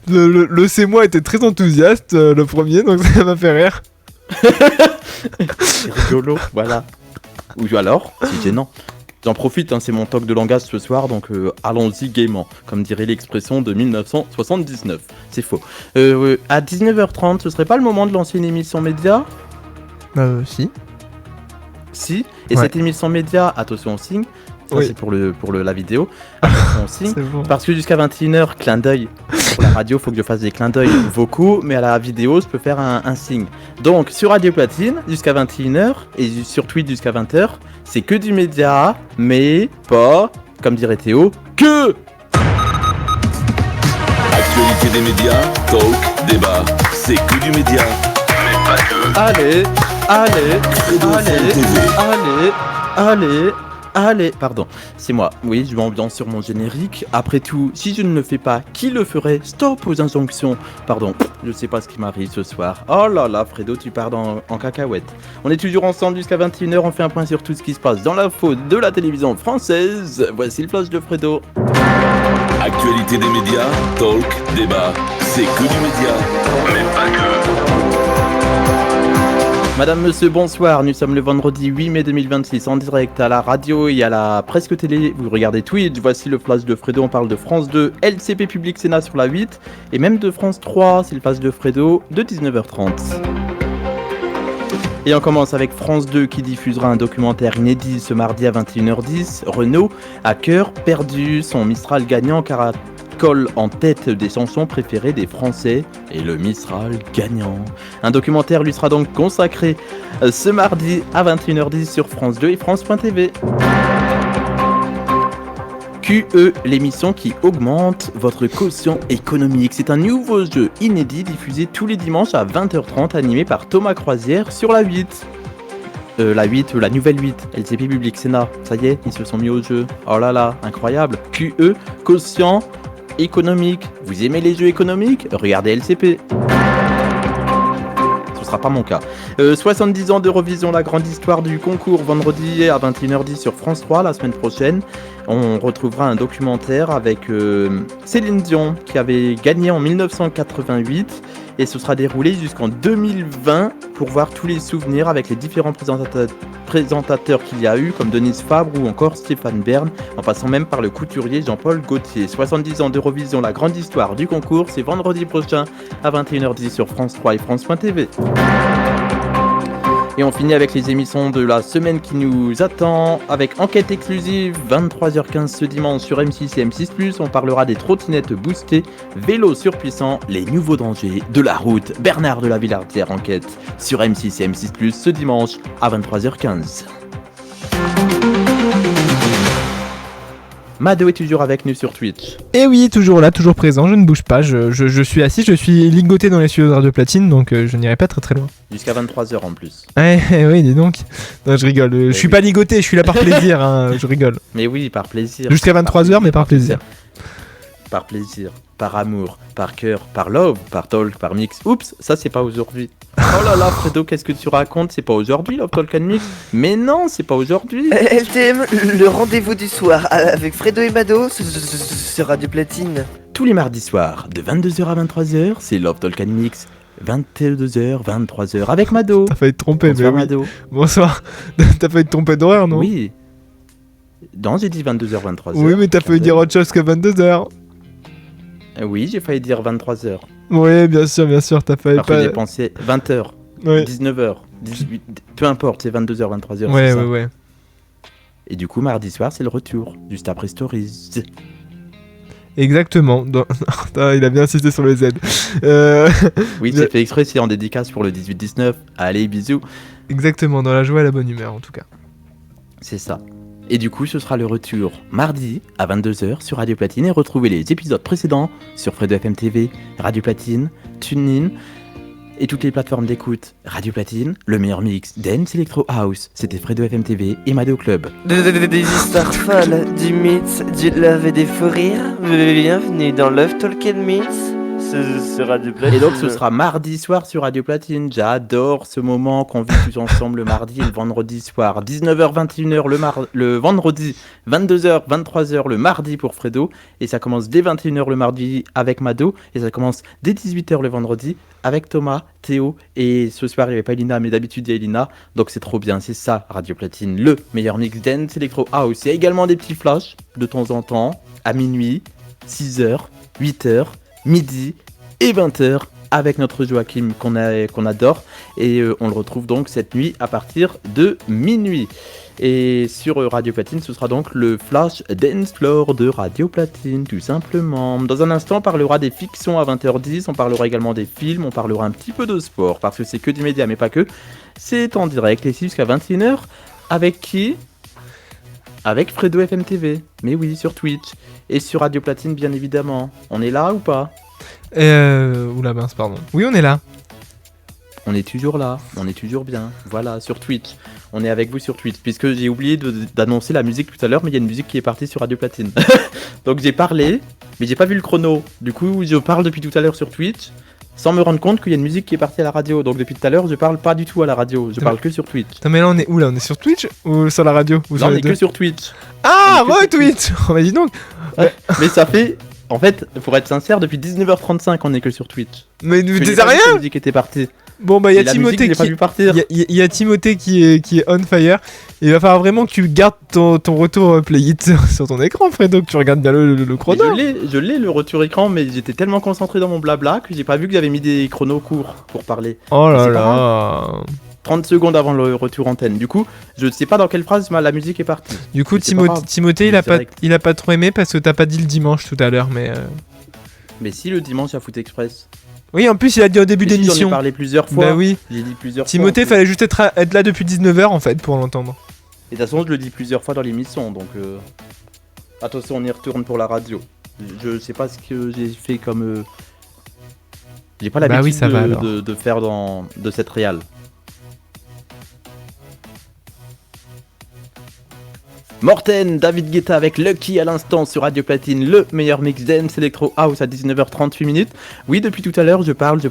le c'est moi était très enthousiaste le premier, donc ça m'a fait rire. C'est rigolo, voilà. Ou alors, c'est gênant. J'en profite, hein, c'est mon talk de langage ce soir, donc allons-y gaiement, comme dirait l'expression de 1979. C'est faux. À 19h30, ce serait pas le moment de lancer une émission média ? Si. Si. Et Ouais. cette émission média, attention au signe, ça Oui. c'est pour la vidéo, attention au signe, C'est bon. parce que jusqu'à 21h, clin d'œil. Pour la radio, faut que je fasse des clins d'œil vocaux, mais à la vidéo, je peux faire un signe. Donc, sur Radio Platine, jusqu'à 21h, et sur Twitch jusqu'à 20h, c'est que du média, mais pas, comme dirait Théo, que. Actualité des médias, talk, débat, c'est que du média. Mais pas que. Allez, Fredo FM TV. allez, pardon, c'est moi, oui, je m'ambiance sur mon générique. Après tout, si je ne le fais pas, qui le ferait ? Stop aux injonctions. Pardon, je sais pas ce qui m'arrive ce soir. Oh là là, Fredo, tu pars en cacahuète. On est toujours ensemble jusqu'à 21h, on fait un point sur tout ce qui se passe dans l'info de la télévision française. Voici le flash de Fredo. Actualité des médias, talk, débat, c'est que du média. Mais pas que. Madame, monsieur, bonsoir. Nous sommes le vendredi 8 mai 2026 en direct à la radio et à la presque télé. Vous regardez Twitch, voici le flash de Fredo. On parle de France 2, LCP Public Sénat sur la 8 et même de France 3. C'est le flash de Fredo de 19h30. Et on commence avec France 2 qui diffusera un documentaire inédit ce mardi à 21h10. Renault a cœur perdu, son Mistral gagnant caracole en tête des chansons préférées des Français et le Mistral gagnant. Un documentaire lui sera donc consacré ce mardi à 21h10 sur France 2 et France.tv. QE, l'émission qui augmente votre quotient économique. C'est un nouveau jeu inédit diffusé tous les dimanches à 20h30 animé par Thomas Croisière sur la 8. La nouvelle 8, LCP Public Sénat. Ça y est, ils se sont mis au jeu. Oh là là, incroyable. QE, quotient économique. Vous aimez les jeux économiques ? Regardez LCP. Ce sera pas mon cas. 70 ans d'Eurovision, la grande histoire du concours, vendredi à 21h10 sur France 3. La semaine prochaine, on retrouvera un documentaire avec Céline Dion qui avait gagné en 1988 et ce sera déroulé jusqu'en 2020 pour voir tous les souvenirs avec les différents présentateurs qu'il y a eu comme Denise Fabre ou encore Stéphane Bern, en passant même par le couturier Jean-Paul Gaultier. 70 ans d'Eurovision, la grande histoire du concours, c'est vendredi prochain à 21h10 sur France 3 et France.tv. Et on finit avec les émissions de la semaine qui nous attend avec enquête exclusive 23h15 ce dimanche sur M6 et M6+. On parlera des trottinettes boostées, vélos surpuissants, les nouveaux dangers de la route. Bernard de la Villardière enquête sur M6 et M6+, ce dimanche à 23h15. Mado est toujours avec nous sur Twitch. Et oui, toujours là, toujours présent, je ne bouge pas, je suis assis, je suis ligoté dans les studios de Radio Platine, donc je n'irai pas très très loin. Jusqu'à 23h en plus. Oui, dis donc. Non, je rigole, je suis oui. pas ligoté, je suis là par plaisir, hein, je rigole. Mais oui, par plaisir. Jusqu'à 23h, mais par plaisir. Par plaisir, par amour, par cœur, par love, par talk, par mix. Oups, ça c'est pas aujourd'hui. Oh là là, Fredo, qu'est-ce que tu racontes ? C'est pas aujourd'hui, Love Talk and Mix ? Mais non, c'est pas aujourd'hui. LTM, le rendez-vous du soir avec Fredo et Mado sur Radio Platine. Tous les mardis soirs, de 22h à 23h, c'est Love Talk and Mix. 22h, 23h, avec Mado. T'as failli te tromper, Bonsoir, mais oui. Mado. Bonsoir. T'as failli te tromper d'horaire, non ? Oui. Non, j'ai dit 22h, 23h. Oui, mais t'as failli dire autre chose que 22h. Oui, j'ai failli dire 23h. Oui, bien sûr, t'as failli Alors que pas... j'ai pensé 20h, Ouais. 19h, 18... Peu importe, c'est 22h, 23h. Ouais, c'est ça. ouais. Et du coup, mardi soir, c'est le retour, juste après Stories. Exactement. Putain, il a bien insisté sur le Z. Oui, j'ai fait exprès, c'est en dédicace pour le 18-19. Allez, bisous. Exactement, dans la joie et la bonne humeur, en tout cas. C'est ça. Et du coup, ce sera le retour mardi à 22h sur Radio Platine et retrouvez les épisodes précédents sur Fredo FM TV, Radio Platine, TuneIn et toutes les plateformes d'écoute. Radio Platine, le meilleur mix dance electro house. C'était Fredo FM TV et Mado Club. Des histoires folles, du mythe, du love et des fous rires. Bienvenue dans Love Talk and Myths. Ce Radio Platine. Et donc ce sera mardi soir sur Radio Platine. J'adore ce moment qu'on vit tous ensemble le mardi et le vendredi soir. 19h, 21h le vendredi, 22h, 23h le mardi pour Fredo. Et ça commence dès 21h le mardi avec Mado. Et ça commence dès 18h le vendredi avec Thomas, Théo. Et ce soir il n'y avait pas Elina, mais d'habitude il y a Elina. Donc c'est trop bien, c'est ça Radio Platine. Le meilleur mix dance electro house. Il y a également des petits flashs de temps en temps, à minuit, 6h, 8h. Midi et 20h avec notre Joachim qu'on adore et on le retrouve donc cette nuit à partir de minuit. Et sur Radio Platine, ce sera donc le Flash Dance Floor de Radio Platine, tout simplement. Dans un instant, on parlera des fictions à 20h10, on parlera également des films, on parlera un petit peu de sport, parce que c'est que du média, mais pas que. C'est en direct, et c'est jusqu'à 21h. Avec qui ? Avec Fredo FM TV, mais oui, sur Twitch. Et sur Radio Platine, bien évidemment. On est là ou pas ? Oula mince, pardon. Oui, on est là. On est toujours là, on est toujours bien. Voilà, sur Twitch. On est avec vous sur Twitch. Puisque j'ai oublié d'annoncer la musique tout à l'heure, mais il y a une musique qui est partie sur Radio Platine. Donc j'ai parlé, mais j'ai pas vu le chrono. Du coup, je parle depuis tout à l'heure sur Twitch, sans me rendre compte qu'il y a une musique qui est partie à la radio. Donc depuis tout à l'heure, je parle pas du tout à la radio, je parle que sur Twitch. Attends, mais là on est où là ? On est sur Twitch ou sur la radio ou Non, on est que sur Twitch. Ah, re-Twitch. Oh bah dis donc. Ouais. Mais ça fait... En fait, pour être sincère, depuis 19h35, on est que sur Twitch. Mais tu sais La rien ? musique était partie. Bon bah il y a La Timothée musique, je l'ai pas vu partir. il y a Timothée qui est on fire. Il va falloir vraiment que tu gardes ton retour play it sur ton écran, Fredo, que tu regardes bien le Mais chrono. je l'ai le retour écran, mais j'étais tellement concentré dans mon blabla que j'ai pas vu que j'avais mis des chronos courts pour parler. Oh là C'est pas là. 30 secondes avant le retour antenne. Du coup, je sais pas dans quelle phrase la musique est partie. Du coup Mais c'est pas grave. Timothée il a pas trop aimé parce que t'as pas dit le dimanche tout à l'heure, mais Mais si le dimanche à Foot Express. oui, en plus il a dit au début Mais si, d'émission. j'en ai parlé plusieurs fois. Bah oui. J'ai dit plusieurs Timothée fois. fallait juste être là depuis 19h en fait pour l'entendre. Et de toute façon, je le dis plusieurs fois dans l'émission, donc attention, on y retourne pour la radio. Je sais pas ce que j'ai fait comme. J'ai pas Bah l'habitude oui, ça va, alors. de faire de cette réal. Morten, David Guetta avec Lucky à l'instant sur Radio Platine, le meilleur mix dance electro house à 19h38 minutes. Oui, depuis tout à l'heure, je parle,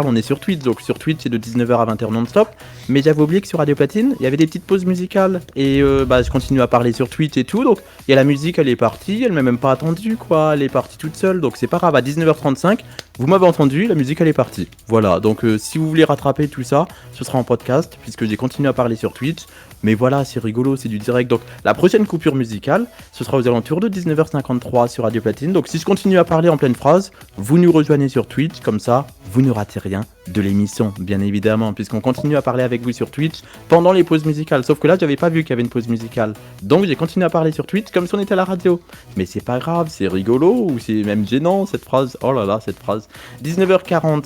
on est sur Twitch, donc sur Twitch c'est de 19h à 20h non-stop. Mais j'avais oublié que sur Radio Platine, il y avait des petites pauses musicales. Et je continue à parler sur Twitch et tout, donc il y a la musique, elle est partie, elle m'a même pas attendu quoi, elle est partie toute seule, donc c'est pas grave, à 19h35, vous m'avez entendu, la musique elle est partie. Voilà, donc si vous voulez rattraper tout ça, ce sera en podcast, puisque j'ai continué à parler sur Twitch. Mais voilà, c'est rigolo, c'est du direct. Donc la prochaine coupure musicale, ce sera aux alentours de 19h53 sur Radio Platine. Donc si je continue à parler en pleine phrase, vous nous rejoignez sur Twitch, comme ça, vous ne ratez rien de l'émission, bien évidemment, puisqu'on continue à parler avec vous sur Twitch pendant les pauses musicales. Sauf que là, j'avais pas vu qu'il y avait une pause musicale. Donc j'ai continué à parler sur Twitch comme si on était à la radio. Mais c'est pas grave, c'est rigolo, ou c'est même gênant cette phrase. Oh là là, cette phrase. 19h40,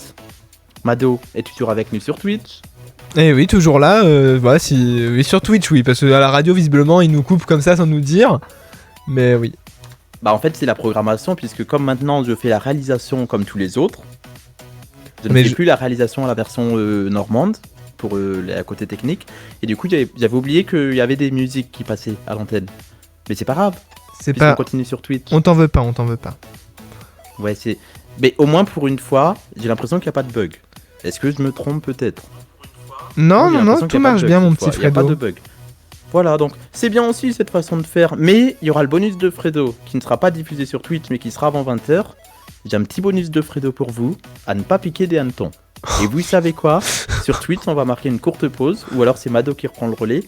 Mado, es-tu toujours avec nous sur Twitch ? Eh oui, toujours là, voilà, oui, sur Twitch, oui, parce que à la radio, visiblement, ils nous coupent comme ça sans nous dire. Mais oui. Bah en fait c'est la programmation, puisque comme maintenant je fais la réalisation comme tous les autres, je ne fais plus la réalisation à la version normande pour la côté technique, et du coup j'avais oublié qu'il y avait des musiques qui passaient à l'antenne. Mais c'est pas grave, C'est puisqu'on pas. continue sur Twitch. On t'en veut pas. Ouais, c'est... Mais au moins pour une fois, j'ai l'impression qu'il n'y a pas de bug. Est-ce que je me trompe peut-être ? Non, J'ai non, l'impression tout qu'il y a pas de marche bug bien, mon cette petit fois, il y a pas de Fredo. bug. Voilà, donc c'est bien aussi cette façon de faire. Mais il y aura le bonus de Fredo qui ne sera pas diffusé sur Twitch mais qui sera avant 20h. J'ai un petit bonus de Fredo pour vous, à ne pas piquer des hannetons. Et vous savez quoi ? Sur Twitch, on va marquer une courte pause, ou alors c'est Mado qui reprend le relais.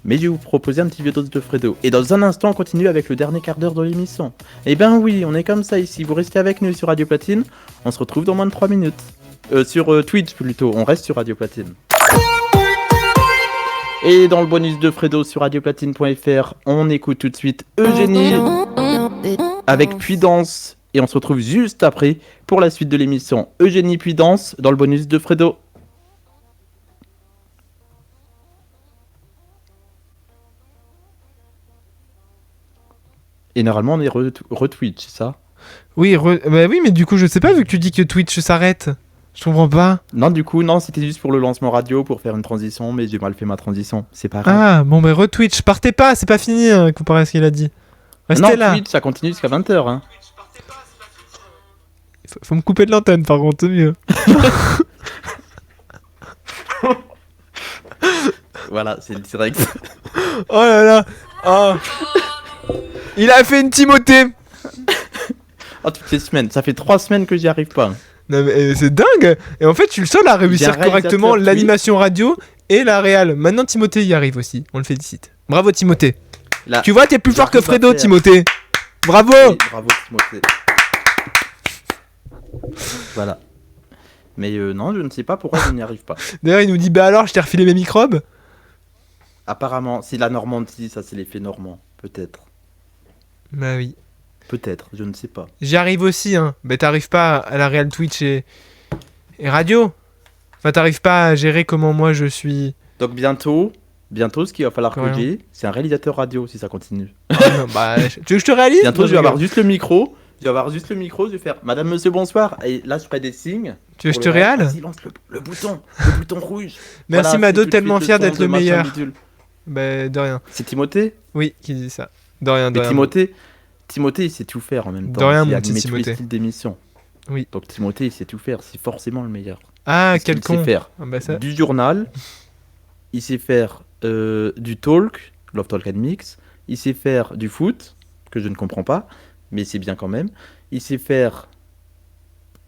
Mais je vais vous proposer un petit vieux dose de Fredo. Et dans un instant, on continue avec le dernier quart d'heure de l'émission. Eh ben oui, on est comme ça ici. Vous restez avec nous sur Radio Platine. On se retrouve dans moins de 3 minutes. Sur Twitch plutôt, on reste sur Radio Platine. Et dans le bonus de Fredo sur radioplatine.fr, on écoute tout de suite Eugénie avec Puydance. Et on se retrouve juste après pour la suite de l'émission. Eugénie Puydance dans le bonus de Fredo. Et normalement on est retweet, c'est ça ? Oui, bah oui, mais du coup, je sais pas, vu que tu dis que Twitch s'arrête. Je comprends pas. Non, du coup, non, c'était juste pour le lancement radio, pour faire une transition, mais j'ai mal fait ma transition. C'est pas grave. Ah, bon, bah retwitch. Partez pas, c'est pas fini, comparé à ce qu'il a dit. Restez non, là. Twitch, ça continue jusqu'à 20h. Hein. Faut me couper de l'antenne, par contre, c'est mieux. Voilà, c'est le direct. Oh là là. Oh. Il a fait une Timothée. Oh, toutes les semaines. Ça fait 3 semaines que j'y arrive pas. Non mais c'est dingue. Et en fait, je suis le seul à réussir J'ai un correctement réalisateur l'animation radio et la réal. Maintenant, Timothée y arrive aussi. On le félicite. Bravo, Timothée. Là, Tu vois, t'es plus fort que j'arrive à Fredo, faire. Timothée. Bravo. oui, bravo, Timothée. Voilà. Mais non, je ne sais pas pourquoi je n'y arrive pas. D'ailleurs, il nous dit bah alors, je t'ai refilé mes microbes. Apparemment, c'est la Normandie, ça c'est l'effet normand. Peut-être. Bah oui. Peut-être, je ne sais pas. J'y arrive aussi, hein. Bah t'arrives pas à la réal Twitch et radio. Enfin, t'arrives pas à gérer comment moi je suis. Donc bientôt, ce qu'il va falloir que Rien. j'ai, c'est un réalisateur radio si ça continue. Ah, non, bah, tu veux que je te réalise? Bientôt, Non, je vais avoir rigole. juste le micro. Je vais faire Madame, Monsieur, bonsoir. Et là, je ferai des signes. Tu veux que je Pour te le reste, réale? vas-y, lance le bouton rouge. Merci Voilà, Mado, c'est tout de tellement suite fier le son d'être le de machin meilleur. bidule. Bah de rien. C'est Timothée. Oui, qui dit ça. De rien, de Mais rien. Timothée, il sait tout faire en même De temps. rien, il mon a petit animé tous les Timothée. styles d'émission. Oui. Donc Timothée, il sait tout faire. C'est forcément le meilleur. Ah, Parce quel qu'il sait con. faire Ah, bah ça. du journal. Il sait faire du talk, Love Talk and Mix. Il sait faire du foot, que je ne comprends pas, mais c'est bien quand même. Il sait faire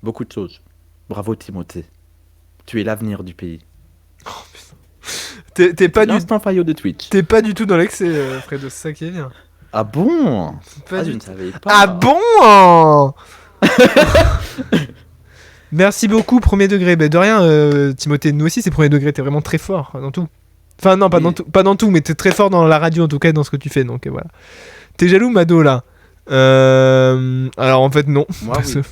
beaucoup de choses. Bravo Timothée. Tu es l'avenir du pays. T'es pas du L'instant faillot de Twitch. T'es pas du tout dans l'excès, Fredo, c'est ça qui est bien. Ah bon? Pas Ah, du je ne tout. savais pas. Ah bon? Merci beaucoup, premier degré. Bah de rien, Timothée, nous aussi c'est premier degré, t'es vraiment très fort dans tout. Enfin non, pas, Oui. pas dans tout, mais t'es très fort dans la radio en tout cas, dans ce que tu fais, donc voilà. T'es jaloux, Mado, là? Alors en fait non. Moi, Parce oui. que-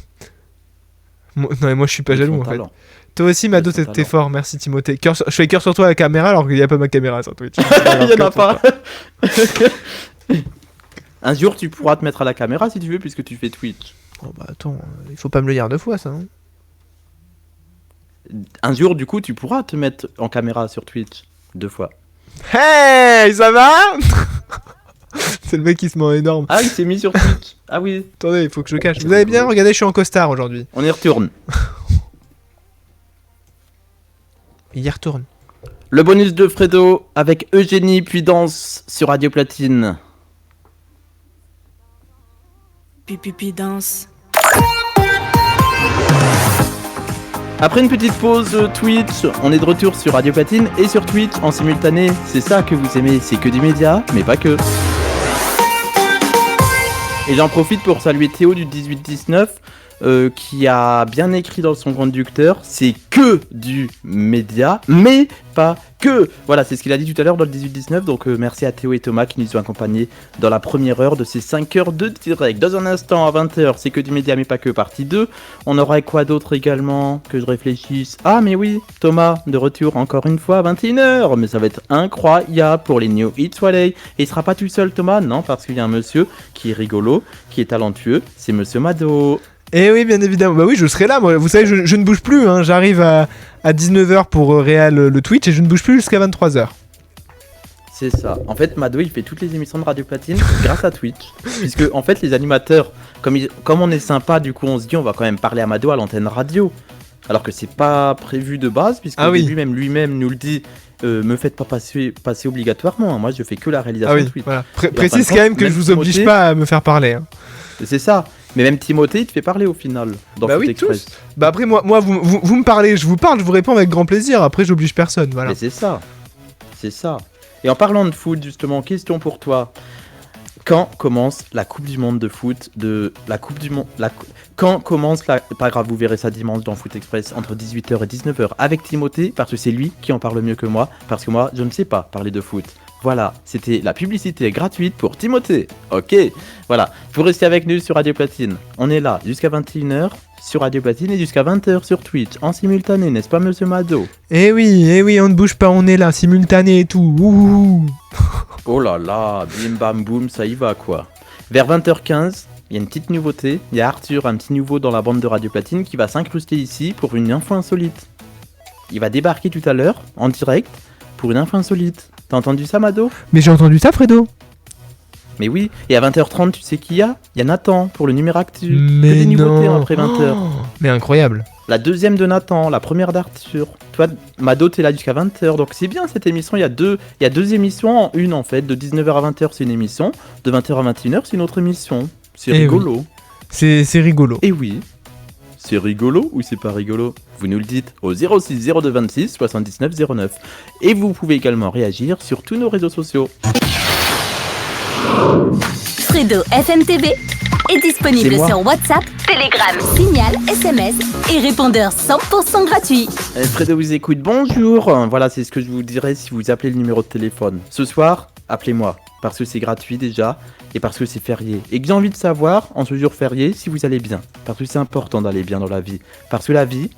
non mais moi je suis pas Avec jaloux son en fait. talent. Toi aussi, Mado, son t'es talent. fort, merci Timothée. Je fais cœur sur toi à la caméra alors qu'il n'y a pas ma caméra sur Twitch. Il y en a pas. Un jour, tu pourras te mettre à la caméra si tu veux, puisque tu fais Twitch. Oh bah attends, il faut pas me le dire 2 fois ça. Hein. Un jour, du coup, tu pourras te mettre en caméra sur Twitch 2 fois. Hey, ça va? C'est le mec qui se ment énorme. Ah, il s'est mis sur Twitch. Ah oui, Attendez, il faut que je le cache. C'est Vous avez bien rigolo. regardé, je suis en costard aujourd'hui. on y retourne. Il y retourne. Le bonus de Fredo avec Eugénie puis danse sur Radio Platine. Pipi danse. Après une petite pause Twitch, on est de retour sur Radio Platine et sur Twitch en simultané. C'est ça que vous aimez, c'est que du média, mais pas que. Et j'en profite pour saluer Théo du 18-19 qui a bien écrit dans son conducteur, c'est que du média, mais pas que. Voilà, c'est ce qu'il a dit tout à l'heure dans le 18-19, donc merci à Théo et Thomas qui nous ont accompagnés dans la première heure de ces 5 heures de direct. Dans un instant, à 20h, c'est que du média, mais pas que, partie 2. On aura quoi d'autre également, que je réfléchisse. Ah, mais oui, Thomas, de retour encore une fois à 21h, mais ça va être incroyable pour les New Hits Soleil. Et il sera pas tout seul, Thomas, non, parce qu'il y a un monsieur qui est rigolo, qui est talentueux, c'est monsieur Mado. Et oui, bien évidemment. Bah oui, je serai là. Moi. Vous savez, je ne bouge plus. Hein. J'arrive à 19h pour réal le Twitch et je ne bouge plus jusqu'à 23h. C'est ça. En fait, Mado, il fait toutes les émissions de Radio Platine grâce à Twitch. Puisque, en fait, les animateurs, comme on est sympa, du coup, on se dit, on va quand même parler à Mado à l'antenne radio. Alors que c'est pas prévu de base, puisque Ah au oui. début, même lui-même nous le dit, me faites pas passer obligatoirement. Hein. Moi, je fais que la réalisation Ah oui, Twitch. voilà. Et en fin Précise de quand compte, même que même je vous oblige Timothée- pas à me faire parler. Hein. C'est ça. Mais même Timothée, il te fait parler au final. Dans Bah Foot oui, Express. Bah après, moi vous me parlez, je vous parle, je vous réponds avec grand plaisir. Après, j'oblige personne. Voilà. Mais c'est ça. C'est ça. Et en parlant de foot, justement, question pour toi. Quand commence la Coupe du Monde de foot Quand commence la... Pas grave, vous verrez ça dimanche dans Foot Express entre 18h et 19h avec Timothée, parce que c'est lui qui en parle mieux que moi, parce que moi, je ne sais pas parler de foot. Voilà, c'était la publicité gratuite pour Timothée. Ok, voilà. Vous restez avec nous sur Radio Platine. On est là jusqu'à 21h sur Radio Platine et jusqu'à 20h sur Twitch, en simultané, n'est-ce pas, monsieur Mado? Eh oui, on ne bouge pas, on est là, simultané et tout. Ouh. Oh là là, bim bam boum, ça y va quoi. Vers 20h15, il y a une petite nouveauté. Il y a Arthur, un petit nouveau dans la bande de Radio Platine, qui va s'incruster ici pour une info insolite. Il va débarquer tout à l'heure, en direct, pour une info insolite. T'as entendu ça, Mado ? Mais j'ai entendu ça, Fredo. Mais oui, et à 20h30, tu sais qui y a ? Il y a Nathan, pour le numéro actu. Mais que des nouveautés non. après 20h. Mais incroyable. La deuxième de Nathan, la première d'Arthur. Toi, Mado, t'es là jusqu'à 20h, donc c'est bien cette émission. Il y a deux émissions en une, en fait. De 19h à 20h, c'est une émission. De 20h à 21h, c'est une autre émission. C'est rigolo. Oui. C'est rigolo. Et oui. C'est rigolo ou c'est pas rigolo ? Vous nous le dites au 06 02 26 79 09. Et vous pouvez également réagir sur tous nos réseaux sociaux. Fredo FM TV est disponible C'est moi. sur WhatsApp, Telegram, Signal, SMS et répondeur 100% gratuit. Fredo vous écoute, bonjour. Voilà, c'est ce que je vous dirais si vous appelez le numéro de téléphone. Ce soir, appelez-moi, parce que c'est gratuit déjà, et parce que c'est férié. Et que j'ai envie de savoir, en ce jour férié, si vous allez bien. Parce que c'est important d'aller bien dans la vie. Parce que la vie,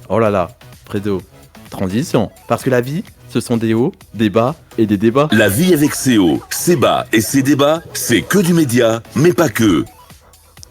oh là là, Fredo, transition. Parce que la vie, ce sont des hauts, des bas et des débats. La vie avec ses hauts, ses bas et ses débats, c'est que du média, mais pas que.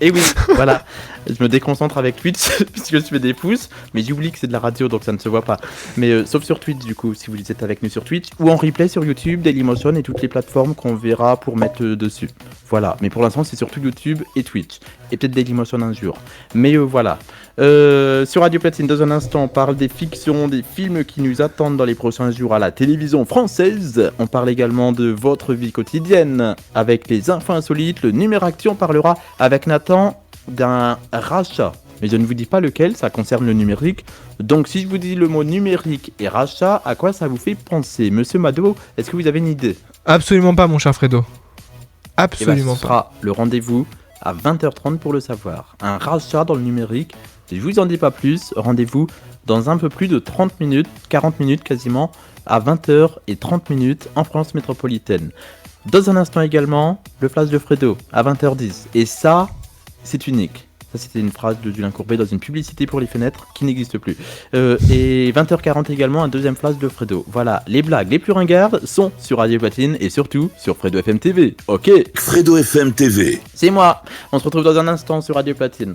Et oui, voilà. Je me déconcentre avec Twitch puisque je fais des pouces, mais j'oublie que c'est de la radio donc ça ne se voit pas. Mais sauf sur Twitch du coup, si vous êtes avec nous sur Twitch ou en replay sur YouTube, Dailymotion et toutes les plateformes qu'on verra pour mettre dessus. Voilà, mais pour l'instant c'est surtout YouTube et Twitch. Et peut-être Dailymotion un jour. Mais voilà. Sur Radio Platine, dans un instant, on parle des fictions, des films qui nous attendent dans les prochains jours à la télévision française. On parle également de votre vie quotidienne avec les infos insolites, le numéro actu, on parlera avec Nathan d'un rachat. Mais je ne vous dis pas lequel, ça concerne le numérique. Donc si je vous dis le mot numérique et rachat, à quoi ça vous fait penser ? Monsieur Mado, est-ce que vous avez une idée ? Absolument pas, mon cher Fredo. Eh Absolument ce pas. sera le rendez-vous à 20h30 pour le savoir. Un rachat dans le numérique. Si je vous en dis pas plus, rendez-vous dans un peu plus de 30 minutes, 40 minutes quasiment, à 20h30 en France métropolitaine. Dans un instant également, le flash de Fredo à 20h10. Et ça, c'est unique. Ça, c'était une phrase de Julien Courbet dans une publicité pour les fenêtres qui n'existe plus. Et 20h40 également, un deuxième flash de Fredo. Voilà, les blagues les plus ringardes sont sur Radio Platine et surtout sur Fredo FM TV. Ok, Fredo FM TV. c'est moi. On se retrouve dans un instant sur Radio Platine.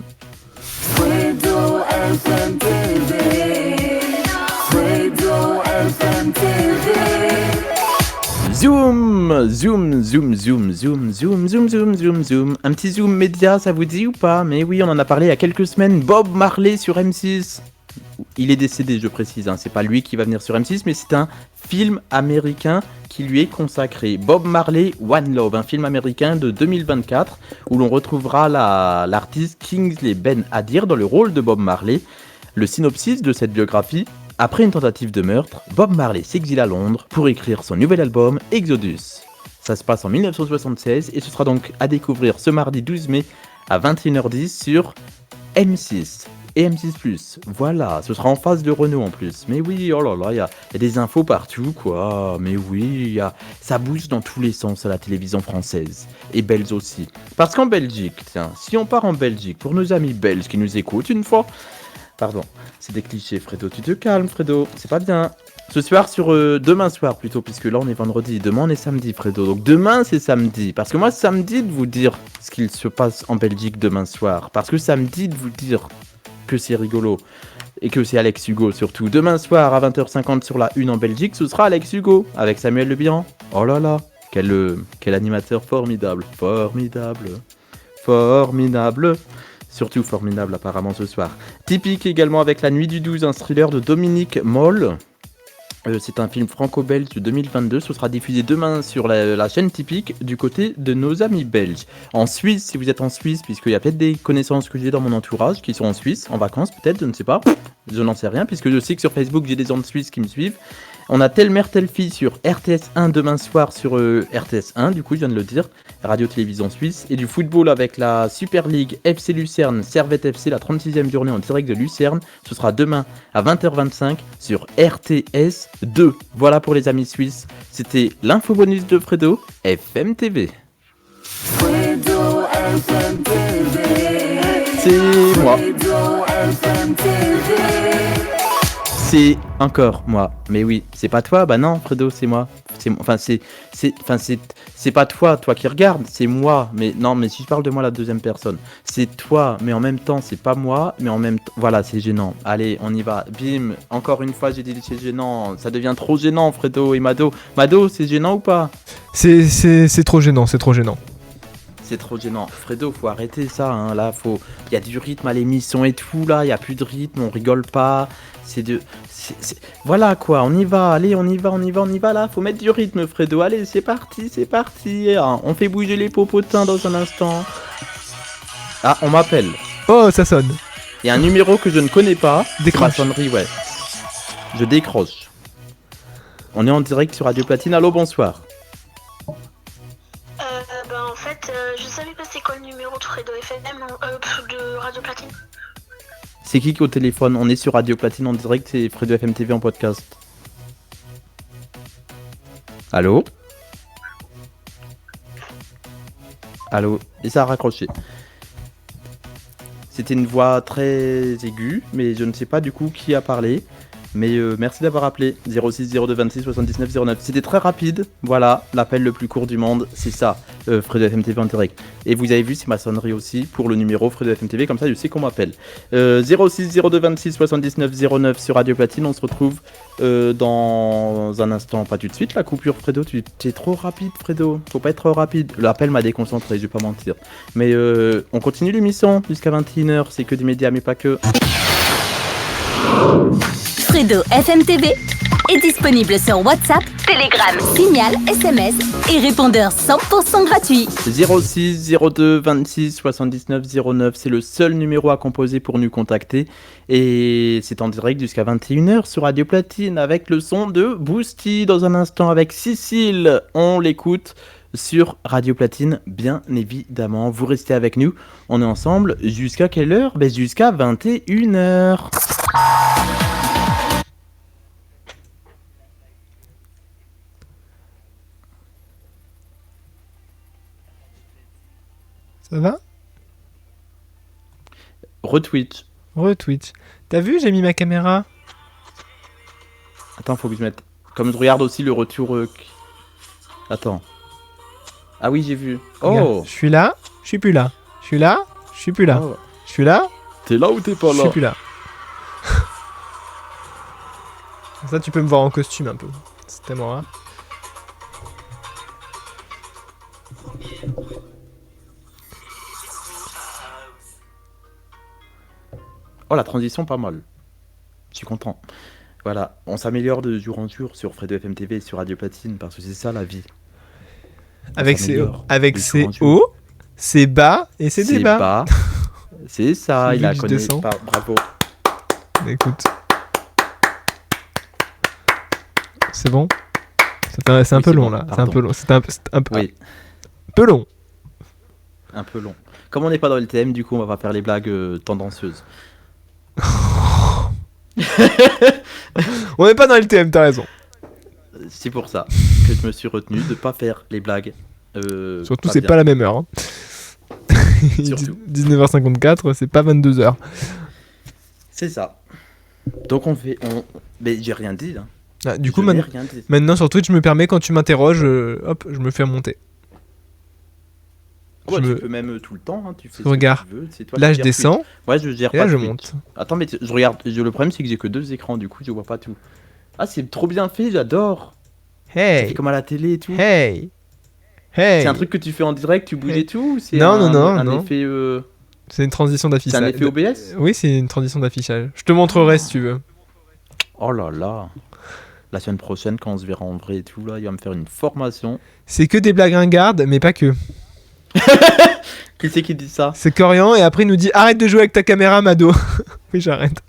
Fredo FM TV. Fredo FM TV. Zoom, zoom, zoom, zoom, zoom, zoom, zoom, zoom, zoom, zoom. Un petit zoom média, ça vous dit ou pas ? Mais oui, on en a parlé il y a quelques semaines. Bob Marley sur M6. Il est décédé, je précise. C'est pas lui qui va venir sur M6, mais c'est un film américain qui lui est consacré. Bob Marley, One Love, un film américain de 2024 où l'on retrouvera l'artiste Kingsley Ben-Adir dans le rôle de Bob Marley. Le synopsis de cette biographie: après une tentative de meurtre, Bob Marley s'exile à Londres pour écrire son nouvel album Exodus. Ça se passe en 1976 et ce sera donc à découvrir ce mardi 12 mai à 21h10 sur M6 et M6+. Voilà, ce sera en face de Renault en plus. Mais oui, oh là là, il y a des infos partout quoi. Mais oui, ça bouge dans tous les sens à la télévision française. Et belge aussi. Parce qu'en Belgique, tiens, si on part en Belgique, pour nos amis belges qui nous écoutent une fois... Pardon, c'est des clichés, Fredo. Tu te calmes, Fredo. C'est pas bien. Ce soir, demain soir plutôt, puisque là on est vendredi. Demain on est samedi, Fredo. Donc demain c'est samedi. Parce que moi, ça me dit de vous dire ce qu'il se passe en Belgique demain soir. Parce que ça me dit de vous dire que c'est rigolo. Et que c'est Alex Hugo surtout. Demain soir à 20h50 sur la 1 en Belgique, ce sera Alex Hugo avec Samuel Le Bihan. Oh là là, quel animateur formidable. Formidable. Formidable. Surtout formidable apparemment ce soir. Typique également avec La Nuit du 12, un thriller de Dominique Moll. C'est un film franco-belge de 2022. Ce sera diffusé demain sur la chaîne Typique du côté de nos amis belges. En Suisse, si vous êtes en Suisse, puisqu'il y a peut-être des connaissances que j'ai dans mon entourage qui sont en Suisse, en vacances peut-être, je ne sais pas. Je n'en sais rien, puisque je sais que sur Facebook j'ai des gens de Suisse qui me suivent. On a Telle mère, telle fille sur RTS1 demain soir sur RTS1, du coup je viens de le dire, Radio-Télévision Suisse, et du football avec la Super League FC Lucerne, Servette FC, la 36e journée en direct de Lucerne, ce sera demain à 20h25 sur RTS2. Voilà pour les amis suisses, c'était l'info bonus de Fredo, FM TV. Fredo FM TV. C'est moi. Fredo FM TV. C'est encore moi. Mais oui, c'est pas toi. Bah non, Fredo, c'est moi. C'est pas toi qui regarde, c'est moi. Mais non, mais si je parle de moi la deuxième personne, c'est toi, mais en même temps, c'est pas moi, mais en même temps, voilà, c'est gênant. Allez, on y va. Bim, encore une fois, j'ai dit c'est gênant. Ça devient trop gênant, Fredo et Mado. Mado, c'est gênant ou pas? C'est trop gênant, c'est trop gênant. C'est trop gênant. Fredo, faut arrêter ça, hein. Là, il y a du rythme à l'émission et tout, là, il y a plus de rythme, on rigole pas. Voilà quoi, on y va, allez, on y va, là, faut mettre du rythme, Fredo. Allez, c'est parti. Ah, on fait bouger les popotins dans un instant. Ah, on m'appelle. Oh, ça sonne. Il y a un numéro que je ne connais pas. Décroche. C'est ma sonnerie, ouais. Je décroche. On est en direct sur Radio Platine. Allô, bonsoir. En fait, je savais pas c'est quoi le numéro de Fredo FM, de Radio Platine. C'est qui au téléphone? On est sur Radio Platine en direct, c'est Fredo FM TV en podcast. Allô? Allô? Et ça a raccroché. C'était une voix très aiguë, mais je ne sais pas du coup qui a parlé. Mais merci d'avoir appelé 06 02 26 79 09. C'était très rapide, voilà, l'appel le plus court du monde, c'est ça, Fredo FM TV en direct. Et vous avez vu, c'est ma sonnerie aussi pour le numéro Fredo FM TV, comme ça je sais qu'on m'appelle. 06 02 26 79 09 sur Radio Platine, on se retrouve dans un instant, pas tout de suite la coupure, Fredo, tu es trop rapide, Fredo, faut pas être trop rapide. L'appel m'a déconcentré, je vais pas mentir. Mais on continue l'émission jusqu'à 21h, c'est que du média mais pas que. Fredo FM TV est disponible sur WhatsApp, Telegram, Signal, SMS et répondeur 100% gratuit. 06 02 26 79 09, c'est le seul numéro à composer pour nous contacter. Et c'est en direct jusqu'à 21h sur Radio Platine avec le son de Boosty dans un instant avec Cécile. On l'écoute sur Radio Platine, bien évidemment. Vous restez avec nous. On est ensemble jusqu'à quelle heure? Jusqu'à 21h. Ça va? Retweet. T'as vu, j'ai mis ma caméra. Attends, faut que je mette. Comme je regarde aussi le retour. Attends. Ah oui, j'ai vu. Regarde, Oh! je suis là, je suis plus là. Je suis là, je suis plus là. Oh. Je suis là, T'es là ou t'es pas je là? suis plus là. Ça, tu peux me voir en costume un peu. C'est tellement rare. Oh, la transition, pas mal. Je suis content. Voilà, on s'améliore de jour en jour sur Fredo FM TV et sur Radio Platine parce que c'est ça la vie. Avec s'améliore de ses jour en jour. hauts, ses bas et ses C'est débats. pas. C'est ça, C'est il lui a que je connu. descends. Bravo. Écoute. C'est bon? C'est un Oui, peu c'est long bon, là. C'est un pardon. peu long. C'est un Oui, peu long. un peu long. Comme on n'est pas dans le thème, du coup, on va pas faire les blagues tendancieuses. On n'est pas dans le thème, t'as raison. C'est pour ça que je me suis retenu de pas faire les blagues. Surtout, c'est bien. pas la même heure. Hein. Surtout. 19h54, c'est pas 22h. C'est ça. Donc on fait. Mais j'ai rien dit là. Ah, du coup, Je n'ai rien dit. maintenant sur Twitch, je me permets quand tu m'interroges, hop, je me fais remonter. Ouais, je tu me- peux même tout le temps. Hein, tu fais Regarde. ce que tu veux. C'est toi Là, qui je gères descends, Twitch. Ouais, je gère et pas là, je Twitch. monte. Attends, mais je regarde. Le problème, c'est que j'ai que 2 écrans. Du coup, je vois pas tout. Ah, c'est trop bien fait. J'adore. Hey, C'est comme à la télé et tout. hey, hey. C'est un truc que tu fais en direct. Tu bouges Hey. et tout. Ou c'est Non, un, non, un non. effet. C'est une transition C'est d'affichage. un effet OBS. Oui, c'est une transition d'affichage. Je te montrerai si tu veux. Oh là là. La semaine prochaine, quand on se verra en vrai et tout, là, il va me faire une formation. C'est que des blagues ringardes, mais pas que. Qui c'est qui dit ça? C'est Corian et après il nous dit arrête de jouer avec ta caméra, Mado. Oui, j'arrête.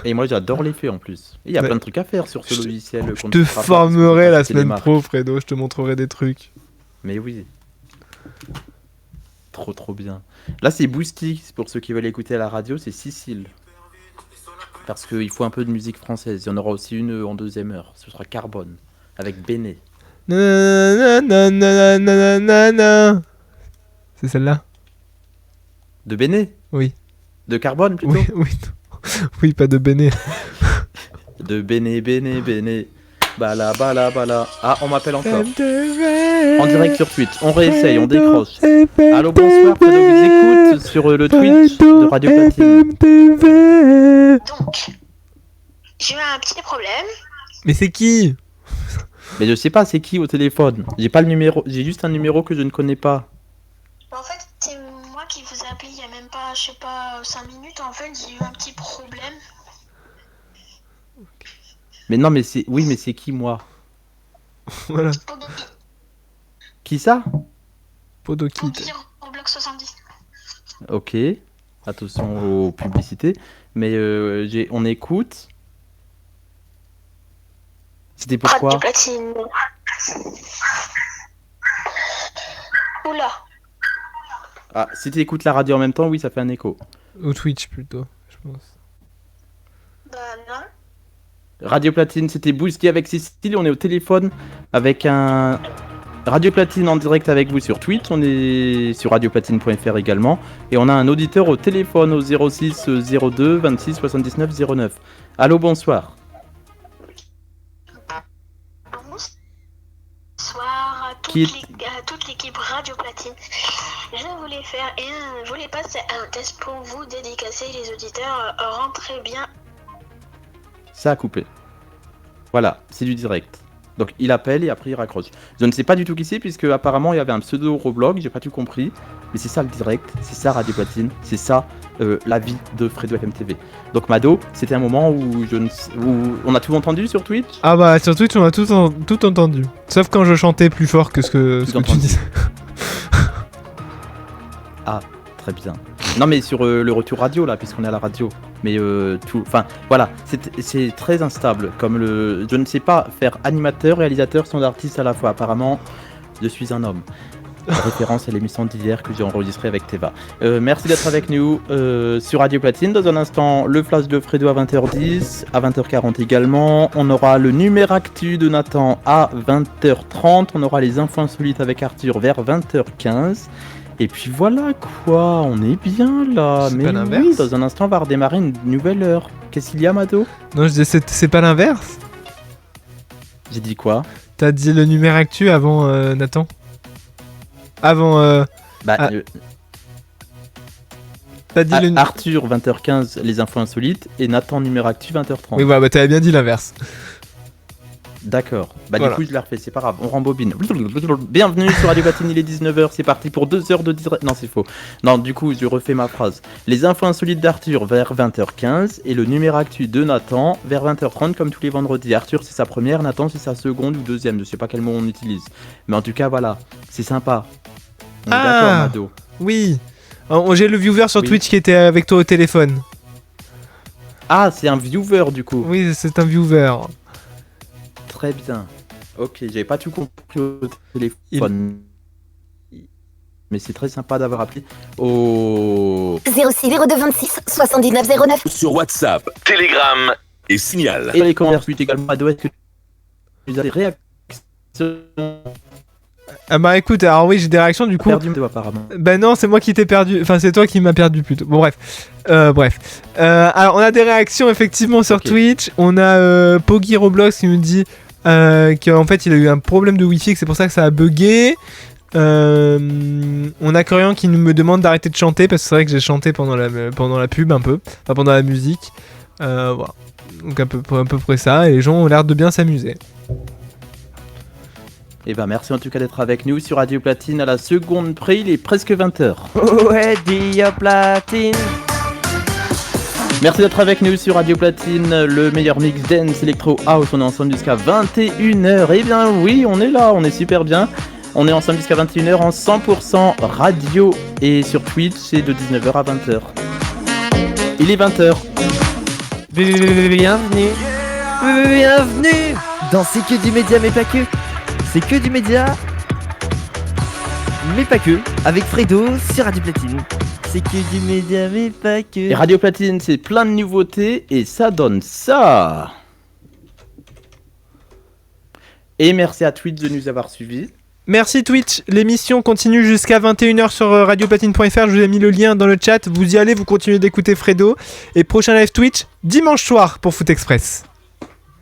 Et moi, j'adore l'effet en plus. Et il y a Ouais. plein de trucs à faire sur ce Je te- logiciel. Je qu'on te ne fera pas, formerai parce la que c'est les semaine marques. pro, Fredo. Je te montrerai des trucs. Mais oui. Trop bien. Là, c'est Boosty. C'est pour ceux qui veulent écouter à la radio, c'est Cécile. Parce qu'il faut un peu de musique française. Il y en aura aussi une en deuxième heure. Ce sera Carbone. Avec Béné. Nananananananana. C'est celle-là? De Béné? Oui. De Carbone plutôt? Oui, oui. Oui, pas de Béné. de Béné, Béné, Béné. Bala, bala, bala. Ah, on m'appelle encore. En direct sur Twitch. On réessaye, on décroche. Allô, bonsoir, Fredo vous écoute sur le Twitch de Radio Platine. Donc, j'ai eu un petit problème. Mais c'est qui? Mais je sais pas c'est qui au téléphone. J'ai pas le numéro, j'ai juste un numéro que je ne connais pas. En fait, c'est moi qui vous ai appelé il y a même pas, je sais pas, 5 minutes. En fait, j'ai eu un petit problème. Mais non, mais c'est. Oui, mais c'est qui moi? Voilà. Qui ça? Podokit. Pogi Roblox 70. Ok. Attention aux publicités. Mais on écoute. C'était pourquoi? Radio Platine. Oula. Ah, si tu écoutes la radio en même temps, oui, ça fait un écho. Ou Twitch plutôt, je pense. Bah non. Radio Platine, c'était Bousky avec Cécile. On est au téléphone avec un. Radio Platine en direct avec vous sur Twitch. On est sur radioplatine.fr également. Et on a un auditeur au téléphone au 06 02 26 79 09. Allô, bonsoir. Bonsoir à toute l'équipe Radio Platine. Je voulais passer un test pour vous dédicacer les auditeurs. Rentrez bien. Ça a coupé. Voilà, c'est du direct. Donc il appelle et après il raccroche. Je ne sais pas du tout qui c'est puisque apparemment il y avait un pseudo Roblox, j'ai pas tout compris. Mais c'est ça le direct, c'est ça Radio Platine, c'est ça la vie de Fredo FMTV. Donc Mado, c'était un moment où on a tout entendu sur Twitch. Ah bah sur Twitch on a tout entendu. Sauf quand je chantais plus fort que ce que tu disais. Ah, très bien. Non mais sur le retour radio là, puisqu'on est à la radio. Mais enfin voilà, c'est très instable. Comme je ne sais pas faire animateur, réalisateur, son artiste à la fois. Apparemment, je suis un homme. Référence à l'émission d'hier que j'ai enregistrée avec Teva. Merci d'être avec nous sur Radio Platine. Dans un instant, le flash de Fredo à 20h10, à 20h40 également. On aura le Numéractu de Nathan à 20h30. On aura les infos insolites avec Arthur vers 20h15. Et puis voilà quoi, on est bien là. C'est mais pas l'inverse. oui, dans un instant, on va redémarrer une nouvelle heure. Qu'est-ce qu'il y a, Mado? Non, je disais c'est pas l'inverse. J'ai dit quoi? T'as dit le Numéractu avant Nathan. Avant. T'as dit le. Arthur 20h15, les infos insolites, et Nathan Numéractu 20h30. Oui, bah t'avais bien dit l'inverse. D'accord. Voilà. Du coup, je la refais, c'est pas grave, on rembobine. Bienvenue sur Radio Platine, il est 19h, c'est parti pour 2 heures de direct. Non, c'est faux. Non, du coup, je refais ma phrase. Les infos insolites d'Arthur vers 20h15 et le Numéractu de Nathan vers 20h30, comme tous les vendredis. Arthur, c'est sa première, Nathan, c'est sa seconde ou deuxième, je sais pas quel mot on utilise. Mais en tout cas, voilà, c'est sympa. On est d'accord, Mado. Oui. J'ai le viewer sur Oui. Twitch qui était avec toi au téléphone. Ah, c'est un viewer du coup. Oui, c'est un viewer. Très bien. Ok, j'avais pas tout compris au téléphone. Mais c'est très sympa d'avoir appelé au 06 02 26 79 09. Sur WhatsApp, Telegram et Signal. et les commentaires suite également. Mado, est-ce que tu as des réactions? Ah bah écoute, alors oui, j'ai des réactions du coup. Perdu, apparemment. Bah non, c'est moi qui t'ai perdu. Enfin, c'est toi qui m'as perdu plutôt. Bon, bref. Alors, on a des réactions effectivement sur Ok. Twitch. On a Pogi Roblox qui nous dit qu'en fait, il a eu un problème de Wi-Fi, que c'est pour ça que ça a bugué. On a Corian qui me demande d'arrêter de chanter parce que c'est vrai que j'ai chanté pendant la pub un peu, enfin pendant la musique. Voilà. Donc à peu près ça. Et les gens ont l'air de bien s'amuser. Et ben merci en tout cas d'être avec nous sur Radio Platine à la seconde près, il est presque 20h. Ouais, Radio Platine. Merci d'être avec nous sur Radio Platine, le meilleur mix dance, électro, house, on est ensemble jusqu'à 21h. Et bien oui, on est là, on est super bien. On est ensemble jusqu'à 21h en 100% radio et sur Twitch c'est de 19h à 20h. Il est 20h. Bienvenue. Bienvenue dans C'est que du média mais pas que. C'est que du média mais pas que. Avec Fredo sur Radio Platine. C'est que du média mais pas que. Et Radio Platine c'est plein de nouveautés et ça donne ça. Et merci à Twitch de nous avoir suivis. Merci Twitch, l'émission continue jusqu'à 21h sur radioplatine.fr, je vous ai mis le lien dans le chat, vous y allez, vous continuez d'écouter Fredo, et prochain live Twitch, dimanche soir pour Foot Express.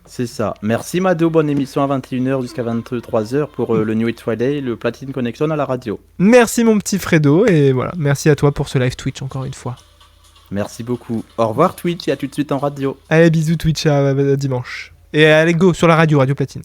C'est ça. Merci Mado, bonne émission à 21h jusqu'à 23h pour le New It Friday, le Platine Connection à la radio. Merci mon petit Fredo, et voilà, merci à toi pour ce live Twitch encore une fois. Merci beaucoup. Au revoir Twitch et à tout de suite en radio. Allez, bisous Twitch, à dimanche. Et allez, go sur la radio, Radio Platine.